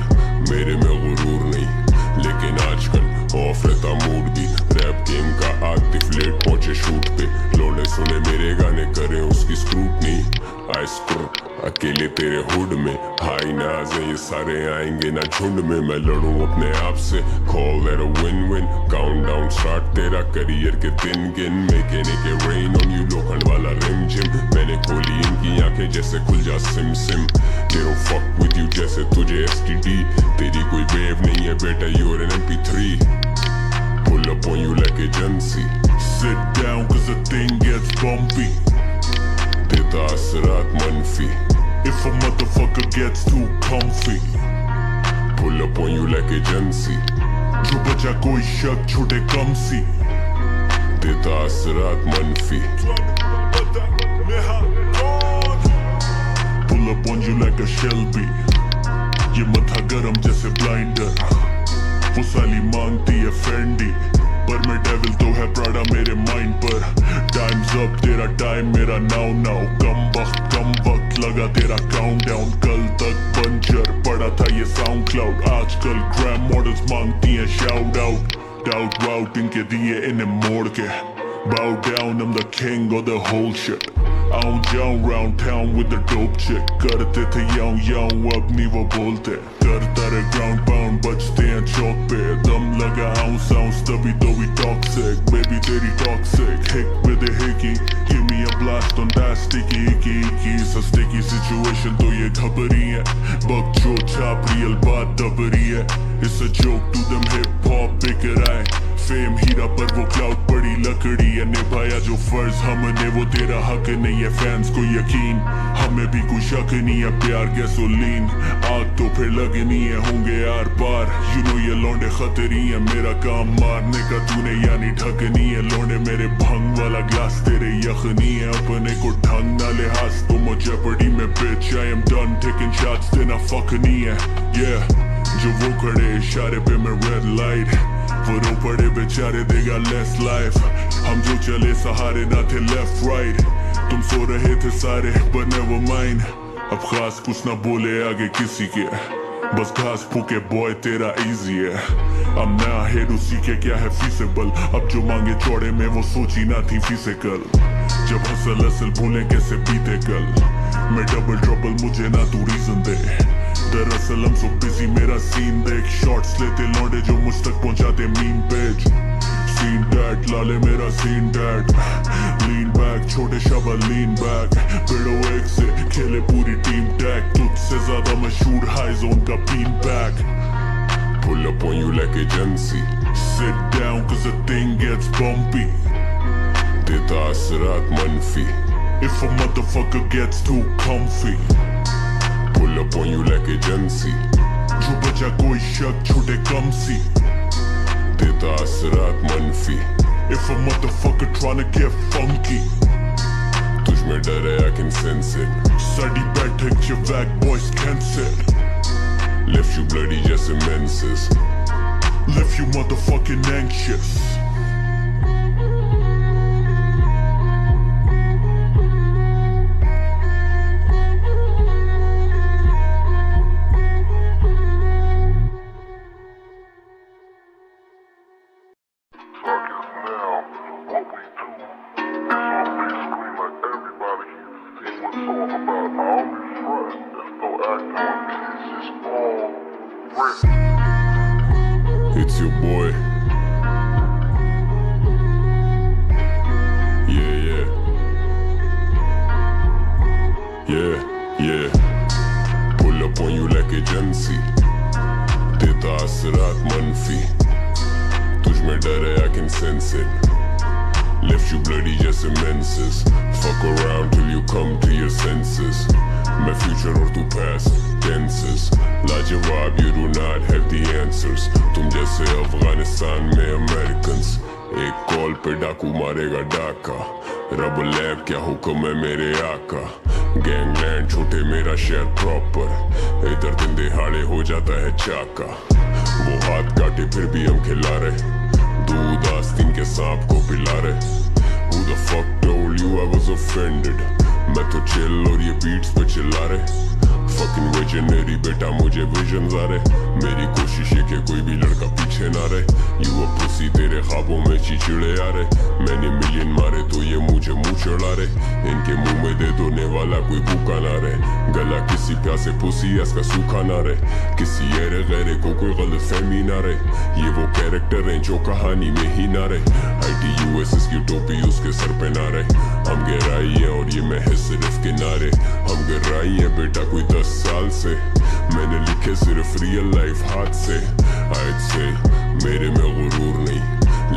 मेरे में गुरूर नहीं लेकिन आजकल ऑफ रहता मूड भी रैप गेम का आतिफ लेट पहुंचे शूट पे लौंडे सुने मेरे गाने करे उसकी स्क्रूटनी आई स्क्रू अकेले तेरे हुड में हाई नाज है ये सारे आएंगे ना झुंड में मैं लड़ूं अपने आप से call that a win-win countdown start तेरा करियर के दिन गिन making it rain on you लोखंड वाला रिम जिम मैंने खोली इनकी आंखें जैसे खुल जा SIM SIM they don't fuck with you जैसे तुझे STD तेरी कोई वेव नहीं है बेटा you're an MP3 pull up on you like agency Sit down cause the thing gets bumpy देता असरात मनफी If a motherfucker gets too comfy pull up on you like agency जो बचा कोई शक छोटे कम सी देता असरात मनफी Pull up on you like a Shelby ये मथा गरम जैसे ब्लाइंडर वो साली मांगती है फेंडी पर मैं डेविल तो है प्राडा मेरे माइंड पर टाइम्स अप तेरा टाइम मेरा नाउ नाउ कम वक्त लगा तेरा काउंटडाउन कल तक पंचर पड़ा था ये साउंड क्लाउड आजकल ग्रैम मॉडल्स मांगती हैं शाउट आउट डाउट वाउट इनके दिए इन्हें मोड़ के bow down I'm the king of the whole shit आऊं जाऊं round town with the dope chick करते थे याऊं अब नहीं वो बोलते करता रे ground pound बचते हैं चौक पे दम लगा ounce तभी तो we toxic baby तेरी toxic hick with a hickey give me a blast on that sticky icky it's a sticky situation तो ये घबरी है बक जो छाप रियल बात दबरी है it's a joke to them hip hop बिक रहा है फेम हीरा पर वो क्लाउड पड़ी लकड़ी है निभाया जो फर्ज हमने वो तेरा हक नहीं है फैंस को यकीन हमें भी कोई शक नहीं है प्यार गैसोलीन आग तो फिर लगनी है होंगे आर पार यू नो ये लौंडे खतरी है मेरा काम मारने का तूने यानी ढकनी है लौंडे मेरे भंग वाला ग्लास तेरे यखनी है अपने को ढंग ना लिहाज तो मुझे पड़ी में bitch I am done taking shots तेना फक नहीं है yeah जो वो खड़े इशारे पे मैं रेड लाइट वो रो पड़े बेचारे देगा लेस लाइफ हम जो चले सहारे ना थे लेफ्ट राइट तुम सो रहे थे सारे but never mind अब खास कुछ ना बोले आगे किसी के बस घास फूके बॉय तेरा इजी है अब नया हेड उसी के क्या है फीसेबल अब जो मांगे चौड़े में वो सोची ना थी फिजिकल जब हसल भूले कैसे बीते कल मैं डबल ट्रबल मुझे ना तू रीजन दे दरअसल हम सो बिजी मेरा सीन देख शॉट्स लेते लौंडे जो मुझ तक पहुंचाते मीम पेज सीन डैट लाले मेरा सीन डैट लीन बैक छोटे शबा लीन बैक बिड़ो एक से खेले पूरी टीम टैग तुझसे ज्यादा मशहूर हाई जोन का been back pull up on you like agency sit down cause the thing gets bumpy देता असरात मनफी if a motherfucker gets too comfy pull up on you like agency जो बचा कोई शक छोटे कम सी देता असरात मनफी if a motherfucker tryna get funky तुझ में डर है I can sense it साड़ी बैठक जो wack boys cancel left you bloody जैसे menses left you motherfucking anxious It's your boy. Yeah. Pull up on you like agency. देता असरात मनफी तुझ में डर है I can sense it left you bloody जैसे menses. Fuck around till you come to your senses. मैं future और तू past tenses. लाजवाब, you do not have the answers. तुम जैसे अफगानिस्तान में Americans. एक कॉल पे डाकू मारेगा डाका. रब लैब क्या हुक्म है मेरे आका. गैंगलैंड छोटे मेरा शहर प्रॉपर. इधर दिन दिहाड़े हो जाता है चाका. वो हाथ काटे फिर भी हम खिला रहे. दूध आस्तीन के सांप को पिला रहे. Who the fuck told you I was offended? मैं तो चिल और ये बीट्स पे चिल्ला रहे. Fucking visionary बेटा मुझे visions आ रहे. मेरी कोशिश है कि कोई भी लड़का पीछे ना रहे. You a pussy तेरे ख्वाबों में चिड़े आ रहे. मैंने मिलियन मारे तो ये मुझे मुंह चढ़ा रहे. इनके मुंह में दे दोने वाला कोई भूखा ना रहे. गला किसी प्यासे पुसी इसका सूखा ना रहे. किसी ऐरे गैरे को कोई गलत फहमी ना रहे. ये वो कैरेक्टर हैं जो कहानी में ही ना रहे. ITUSS की टोपी उसके सर पे ना रहे. हम गहराई है और ये महज सिर्फ किनारे. हम गहराई है बेटा कोई 10 साल से. मैंने लिखे सिर्फ रियल लाइफ हाथ से. I'd say मेरे में गुरूर नहीं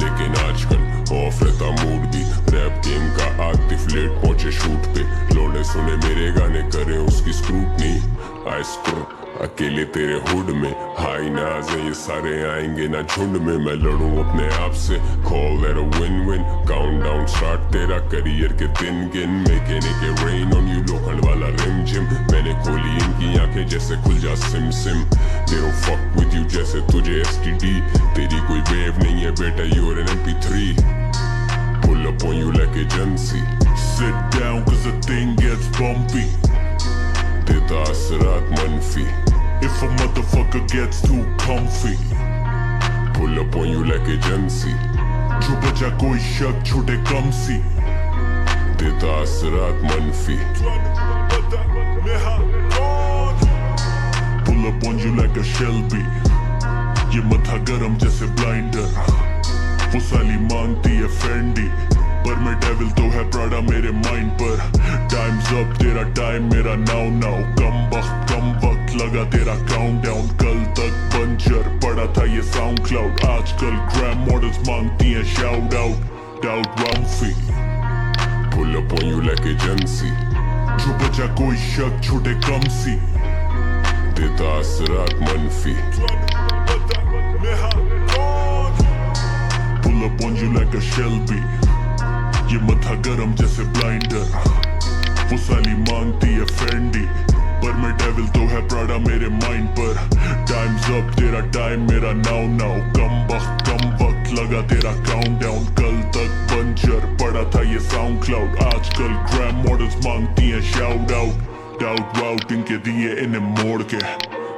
लेकिन आजकल ऑफ रहता मूड भी. रैप गेम का आतिफ लेट पहुंचे शूट पे. लोने सुने मेरे गाने करे उसकी स्क्रूटनी. आई स्क्रू अकेले तेरे हुड में. हाई नाज है ये सारे आएंगे ना झुंड में. मैं लड़ूं अपने आप से. Call that a win-win. Countdown start तेरा करियर के दिन गिन. Making it get rain on you लोखंड वाला रिम जिम. मैंने खोली इनकी आंखें जैसे खुल जा SIM SIM. They don't fuck with you जैसे तुझे STD. तेरी कोई वेव नहीं है बेटा you're an MP3. Pull up on you like agency. Sit down cause the thing gets bumpy. देता असरात मनफी. If a motherfucker gets too comfy. Pull up on you like agency. जो बचा कोई शक छोटे कम सी. देता असरात मनफी. Pull up on you like a Shelby. ये मथा गरम जैसे ब्लाइंडर. वो साली मांगती है फेंडी पर मैं डेविल तो है प्राडा मेरे माइंड पर. टाइम्स अप तेरा टाइम मेरा नाउ नाउ. कम वक्त लगा तेरा काउंटडाउन. कल तक बंजर पड़ा था ये साउंड क्लाउड. आजकल ग्रैम मॉडल्स मांगती हैं शाउट आउट. डाउट रामफी. Pull up on you like agency. जो बचा कोई शक छोटे कम सी. देता असरात मनफी. Pull up on you like a Shelby. ये मथा गरम जैसे ब्लाइंडर. वो साली मांगती है फेंडी पर मैं डेविल तो है प्राडा मेरे माइंड पर. टाइम्स अप तेरा टाइम मेरा नाउ नाउ. कम वक्त लगा तेरा काउंटडाउन. कल तक बंजर पड़ा था ये साउंड क्लाउड. आजकल ग्रैम मॉडल्स मांगती हैं शाउट आउट. डाउट वाउट इनके दिए इन्हें मोड़ के.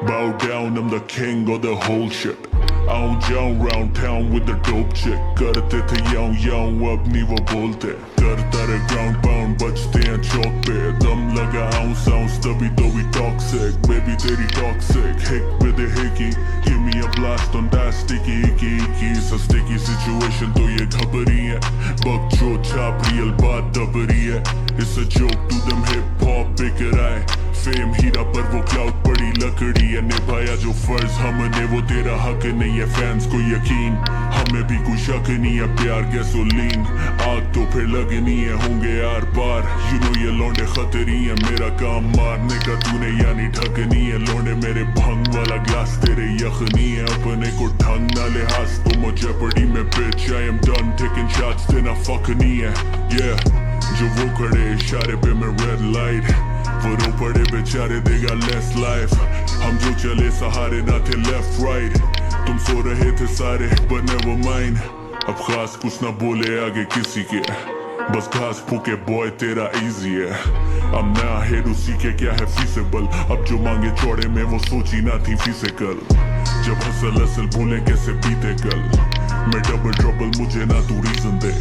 Bow down I'm the king of the whole shit. आऊं जाऊं round town with the dope chick. करते थे याऊं अब नहीं वो बोलते. करता रहे ground pound बचते हैं चौक पे. दम लगा ounce तभी तो we toxic. Baby तेरी toxic. Hick with the hickey. Give me a blast on that sticky icky. It's a sticky situation तो ये घबरी है. बकचो छाप real बात दबरी है. It's a joke to them hip hop बिकराए. फेम हीरा पर वो क्लाउड पड़ी लकड़ी है. निभाया जो फर्ज हमने वो तेरा हक नहीं है. फैंस को यकीन हमें भी कोई शक नहीं है. प्यार गैसोलीन आग तो फिर लगनी है. होंगे यार पार यू नो ये लौंडे खतरी है. मेरा काम मारने का तूने यानी ढकनी है. लौंडे मेरे भंग वाला ग्लास तेरे यखनी है. अपने को ढंग ना लिहाज तो मुझे पड़ी में bitch I am done taking shots तेरा फक नहीं है. Yeah जो वो खड़े इशारे पे मैं रेड लाइट. वो रो पड़े बेचारे देगा लेस लाइफ. हम जो चले सहारे ना थे लेफ्ट राइट. तुम सो रहे थे सारे but never mind. अब खास कुछ ना बोले आगे किसी के. बस घास फूके बॉय तेरा इजी है. अब नया हेडू सीखे क्या है फीसेबल. अब जो मांगे चौड़े में वो सोची ना थी फिजिकल. जब हसल भूले कैसे बीते कल. मैं डबल ट्रबल मुझे ना तू रीजन दे.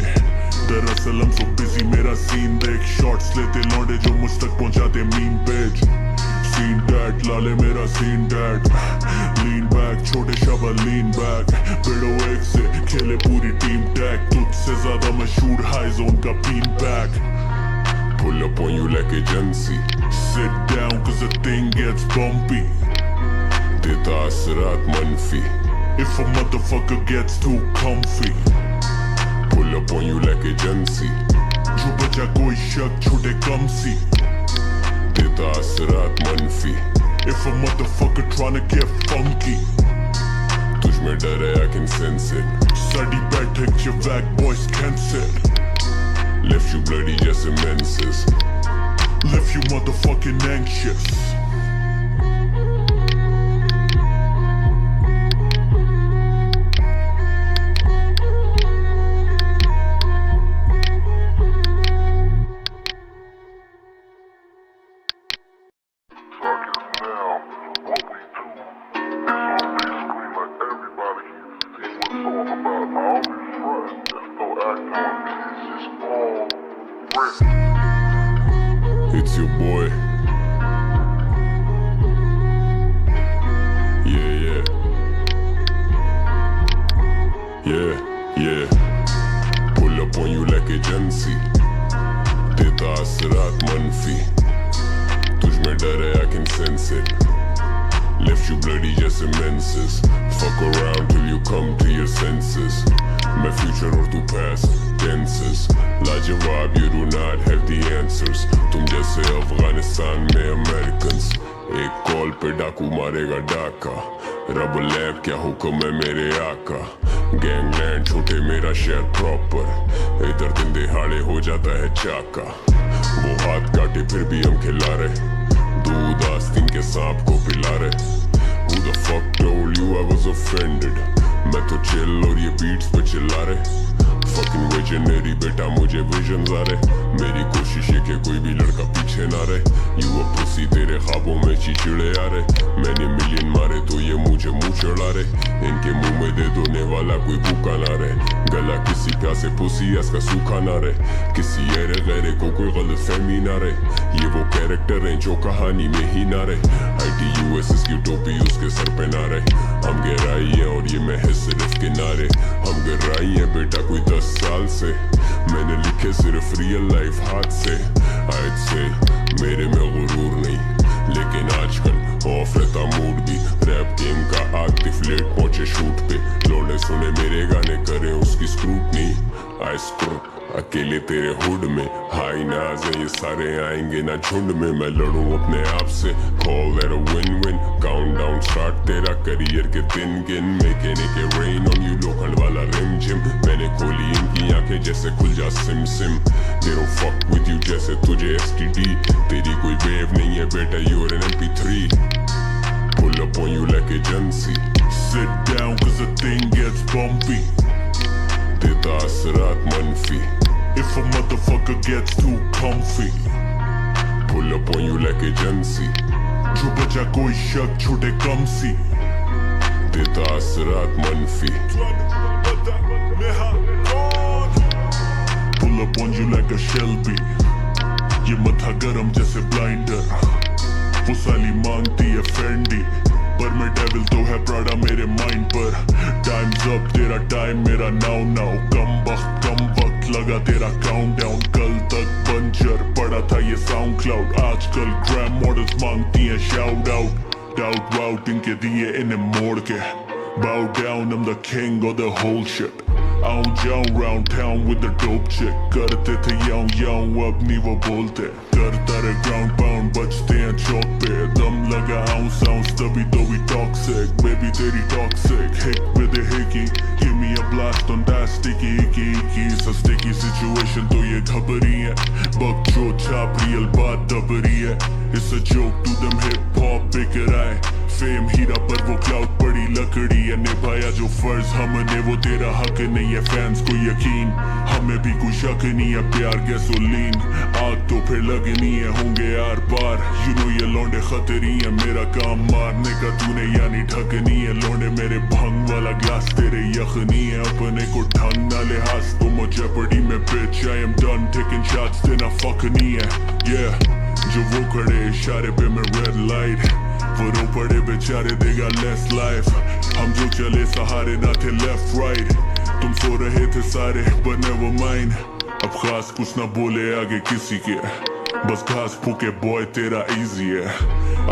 दरअसल हम सो बिजी मेरा सीन देख. शॉट्स लेते लौंडे जो मुझ तक पहुंचाते मीन पेज. सीन डैट लाले मेरा सीन डैट. लीन बैक छोटे शबा लीन बैक. बेड़ो एक से खेले पूरी टीम टैग. तुझसे ज्यादा मशहूर हाई जोन का been back. Pull up on you like agency. Sit down cause the thing gets bumpy. देता असरात मनफी. If a motherfucker gets too comfy. Pull Pull up on you like agency. जो बचा कोई शक छूटे कम सी, देता असरात मनफी. if a motherfucker tryna get funky, तुझ में डर है, I can sense it. साडी बैठक च wack boys cancer, Left you bloody जैसे menses. left you motherfucking anxious. It's your boy. Yeah. Pull up on you like agency. देता असरात मनफी. तुझ में डर है, I can sense it. Left you bloody जैसे menses. Fuck around till you come to your senses. मैं future और तू past tenses. लाजवाब, you do not have the answers. तुम जैसे अफगानिस्तान में Americans. एक कॉल पे डाकू मारेगा डाका. रब लैब क्या हुक्म है मेरे आका. गैंगलैंड छोटे मेरा शहर प्रॉपर. इधर दिन दिहाड़े हो जाता है चाका. वो हाथ काटे फिर भी हम खिला रहे. दूध आस्तीन के सांप को पिला रहे. Who the fuck told you I was offended? मैं तो चिल और ये बीट्स पे चिल्ला रहे. Fucking visionary बेटा मुझे visions आ रहे. मेरी कोशिश है कि कोई भी लड़का पीछे ना रहे. You a pussy तेरे ख्वाबों में चिचड़े आ रहे. मैंने मिलियन मारे तो ये मुझे मुंह चढ़ा रहे. इनके मुंह में दे दोने वाला कोई भूखा ना रहे. गला किसी प्यासे पुसी इसका सूखा ना रहे. किसी ऐरे गैरे को कोई गलत फहमी ना रहे. ये वो कैरेक्टर हैं जो कहानी में ही ना रहे. ITUSS की टोपी उसके सर पे ना रहे. हम गहराई है और ये महज सिर्फ किनारे. हम गहराई है बेटा कोई 10 साल से. मैंने लिखे सिर्फ रियल लाइफ हाथ से. I'd say मेरे में गुरूर नहीं, लेकिन आजकल ऑफ रहता मूड भी. रैप गेम का आग डिफ्लेट पहुंचे शूट पे. लौंडे सुने मेरे गाने करें उसकी स्क्रूटनी. आई स्क्रू अकेले तेरे हुड में. हाई नाज है ये सारे आएंगे ना झुंड में. मैं लड़ूं अपने आप से. Call that a win-win. Countdown start तेरा करियर के दिन गिन. मैकेनिक के रेन ऑन यू लोखंड वाला रिम जिम. मैंने खोली इनकी आंखें जैसे खुल जा SIM SIM. They don't fuck with you जैसे तुझे STD. तेरी कोई वेव नहीं है बेटा, you're an MP3. Pull up on you like agency. Sit down cause the thing gets bumpy. देता असरात मनफी. If a motherfucker gets too comfy, Pull up on you like agency. जो बचा कोई शक छूटे कम सी, देता असरात मनफी. pull up on you like a Shelby. ये मथा गरम जैसे ब्लाइंडर. वो साली मांगती है फेंडी, पर मैं डेविल तो है प्राडा मेरे माइंड पर. टाइम्स अप तेरा टाइम मेरा नाउ नाउ. कम वक्त लगा तेरा काउंटडाउन. कल तक बंजर पड़ा था ये साउंड क्लाउड. आजकल ग्रैम मॉडल्स मांगती हैं शाउट आउट. डाउट वाउट इनके दिए इन्हें मोड़ के. Bow down, I'm the king of the whole shit. आऊं जाऊं round town with the dope chick. करते थे याऊं अब नहीं वो बोलते. करता रे ground pound बचते हैं चौक पे. दम लगा ounce तभी तो भी toxic. Baby तेरी toxic. Hick with the hickey. Give me a blast on that sticky icky. It's a sticky situation तो ये घबरी है. बक जो छाप real बात दबरी है. It's a joke to them hip hop beaker आए. फेम हीरा पर वो क्लाउड पड़ी लकड़ी है. निभाया जो फर्ज हमने वो तेरा हक नहीं है. फैंस को यकीन हमें भी कोई शक नहीं है. प्यार गैसोलीन आग तो फिर लगनी है. होंगे आर पार यू नो ये लौंडे खतरी है. मेरा काम मारने का तूने यानी ढकनी है. लौंडे मेरे भंग वाला ग्लास तेरे यखनी है. अपने को ढंग ना लिहाज तो मुझे पड़ी में bitch I am done taking shots देना फक नहीं है. Yeah जो वो खड़े इशारे पे मैं रेड लाइट. वो रो पड़े बेचारे देगा लेस लाइफ. हम जो चले सहारे ना थे लेफ्ट राइट. तुम सो रहे थे सारे but never mind. अब खास कुछ ना बोले आगे किसी के. बस घास फूके बॉय तेरा इजी है.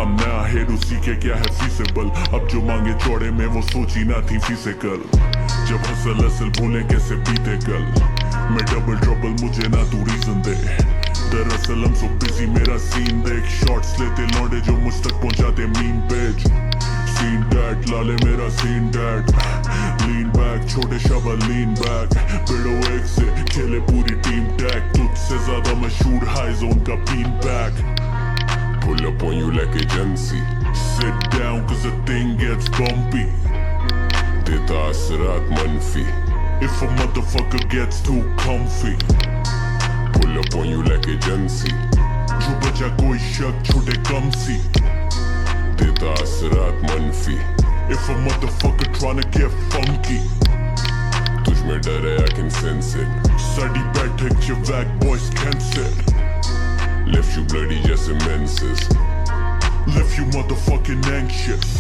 अब नया हेडू सीखे क्या है फीसेबल. अब जो मांगे चौड़े में वो सोची ना थी फिजिकल. जब हसल असल भूले कैसे बीते कल. मैं डबल ट्रबल मुझे ना तू रीजन दे, दरअसल हम सो बिजी मेरा सीन देख, शॉट्स लेते लौंडे जो मुझ तक पहुंचाते मीम पेज, सीन डैड लाले मेरा सीन डैड, लीन बैक छोटे शाबा लीन बैक, बिड़ो एक से खेले पूरी टीम टैग, तुझसे ज्यादा मशहूर हाई जोन का been back, pull up on you like agency, sit down cause the thing gets bumpy, देता असरात मनफी, if a motherfucker gets too comfy, pull up on you like agency, जो बचा कोई शक छोटे कम सी, देता असरात मनफी, if a motherfucker tryna get funky, तुझ में डर है I can sense it, साड़ी बैठक च wack boys cancel, left you bloody जैसे menses, left you motherfucking anxious.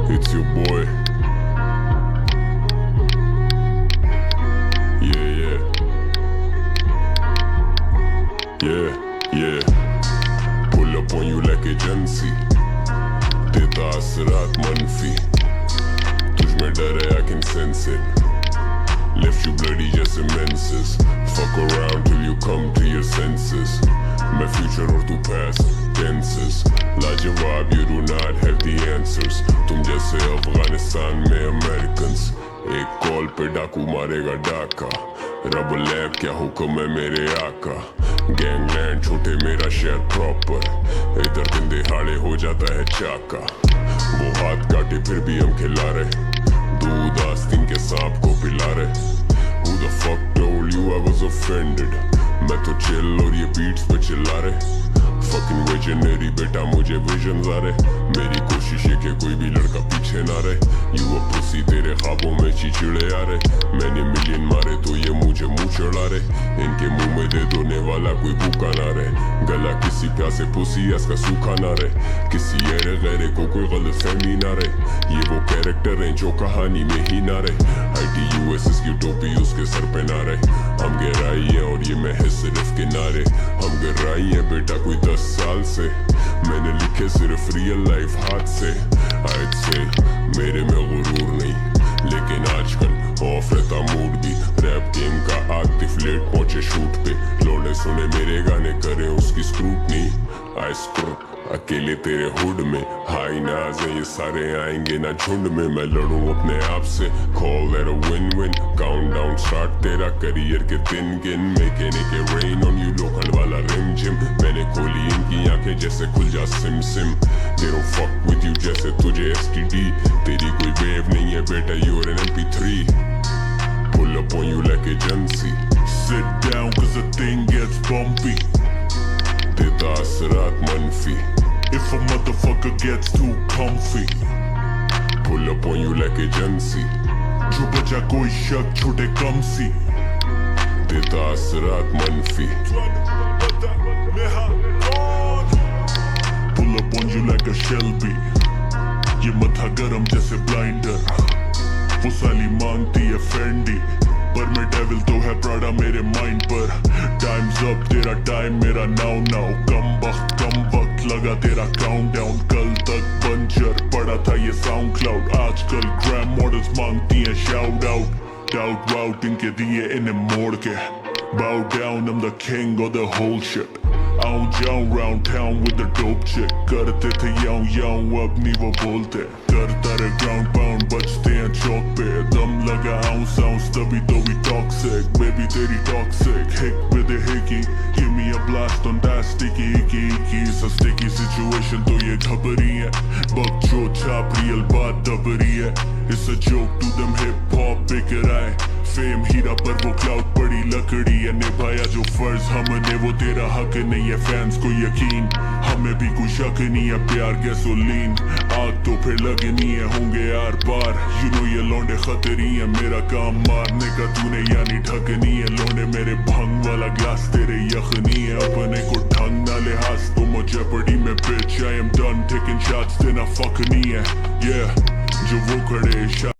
it's your boy, yeah, pull up on you like agency, देता असरात मनफी, तुझ में डर है I can sense it, left you bloody जैसे menses, fuck around till you come to your senses, मैं future और तू past tenses, लाजवाब you do not have the answers, तुम जैसे अफगानिस्तान में Americans, एक कॉल पे डाकू मारेगा डाका, रब लैब क्या हुक्म है मेरे आका, गैंगलैंड छोटे मेरा शहर प्रॉपर, इधर दिन दिहाड़े हो जाता है चाका, वो हाथ काटे फिर भी हम खिला रहे, दूध आस्तीन के सांप को पिला रहे, who the fuck told you I was offended, मैं तो चिल और ये बीट्स पे चिल्ला रहे, fucking visionary बेटा मुझे विजन्स आ रहे, मेरी कोशिश है कि कोई भी लड़का पीछे ना रहे, you a pussy तेरे ख्वाबों में चिड़े आ रहे, मैंने मिलियन मारे तो ये मुझे मुंह चढ़ा रहे, इनके मुंह में दे दोने वाला कोई भूखा ना रहे, गला किसी प्यासे पुसी इसका सूखा ना रहे, किसी ऐरे गैरे को कोई गलत फहमी ना रहे, ये वो कैरेक्टर हैं जो कहानी में ही ना रहे, ITUSS की टोपी उसके सर पे ना रहे, हम गहराई है और ये महज सिर्फ किनारे, हम गहराई है बेटा कोई 10 साल से, मैंने लिखे सिर्फ रियल लाइफ हाथ से, I'd say मेरे में गुरूर नहीं, लेकिन आजकल ऑफ रहता मूड भी, रैप गेम का आतिफ लेट पहुंचे शूट पे, लौंडे सुने मेरे गाने करे उसकी स्क्रूटनी, आई स्क्रू अकेले तेरे हुड में, हाई नाज है ये सारे आएंगे ना झुंड में, मैं लड़ूं अपने आप से, call that a win-win, countdown start तेरा करियर के दिन गिन, मैकेनिक के रेन ऑन यू लोकल वाला रिम जिम, मैंने खोली इनकी आंखें जैसे खुल जा SIM SIM, they don't fuck with you जैसे तुझे STD, तेरी कोई वेव नहीं है बेटा you're an MP3, pull up on you like agency, Sit down cause the thing gets bumpy, देता असरात मनफी, if a motherfucker gets too comfy, pull up on you like agency, जो बचा कोई शक छोटे कम सी, देता असरात मनफी, pull up on you like a Shelby, ये मथा गरम जैसे ब्लाइंडर, वो साली मांगती है फेंडी, पर मैं डेविल तो है प्राडा मेरे माइंड पर, टाइम्स अप तेरा टाइम मेरा नाउ नाउ, कम वक्त लगा तेरा काउंटडाउन, कल तक बंजर पड़ा था ये साउंड क्लाउड, आजकल ग्रैम मॉडल्स मांगती हैं शाउट आउट, डाउट वाउट इनके दिए इन्हें मोड़ के, bow down I'm the king of the whole shit, आऊं जाऊं round town with the dope chick, करते थे याऊं अब नहीं वो बोलते, करता रे ground pound बचते हैं चौक पे, दम लगा ounce तभी तो भी toxic, baby तेरी toxic, hick with a hickey, give me a blast on that sticky icky, सा sticky situation तो ये घबरी है, बकचोद छाप रियल बात दबरी है, it's a joke to them hip hop बिक रहा है, फेम हीरा पर वो क्लाउड पड़ी लकड़ी है, निभाया जो फर्ज हमने वो तेरा हक नहीं है, फैंस को यकीन हमें भी कोई शक नहीं है, प्यार गैसोलीन आग तो फिर लगनी है, होंगे यार पार यू नो ये लौंडे खतरी है, मेरा काम मारने का तूने यानी ढकनी है, लौंडे मेरे भंग वाला ग्लास तेरे यखनी है, अपने को ढंग ना लिहाज तो मुझे पड़ी में bitch I am done taking shots तेना फक नहीं है, yeah जो वो खड़े शा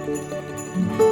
है।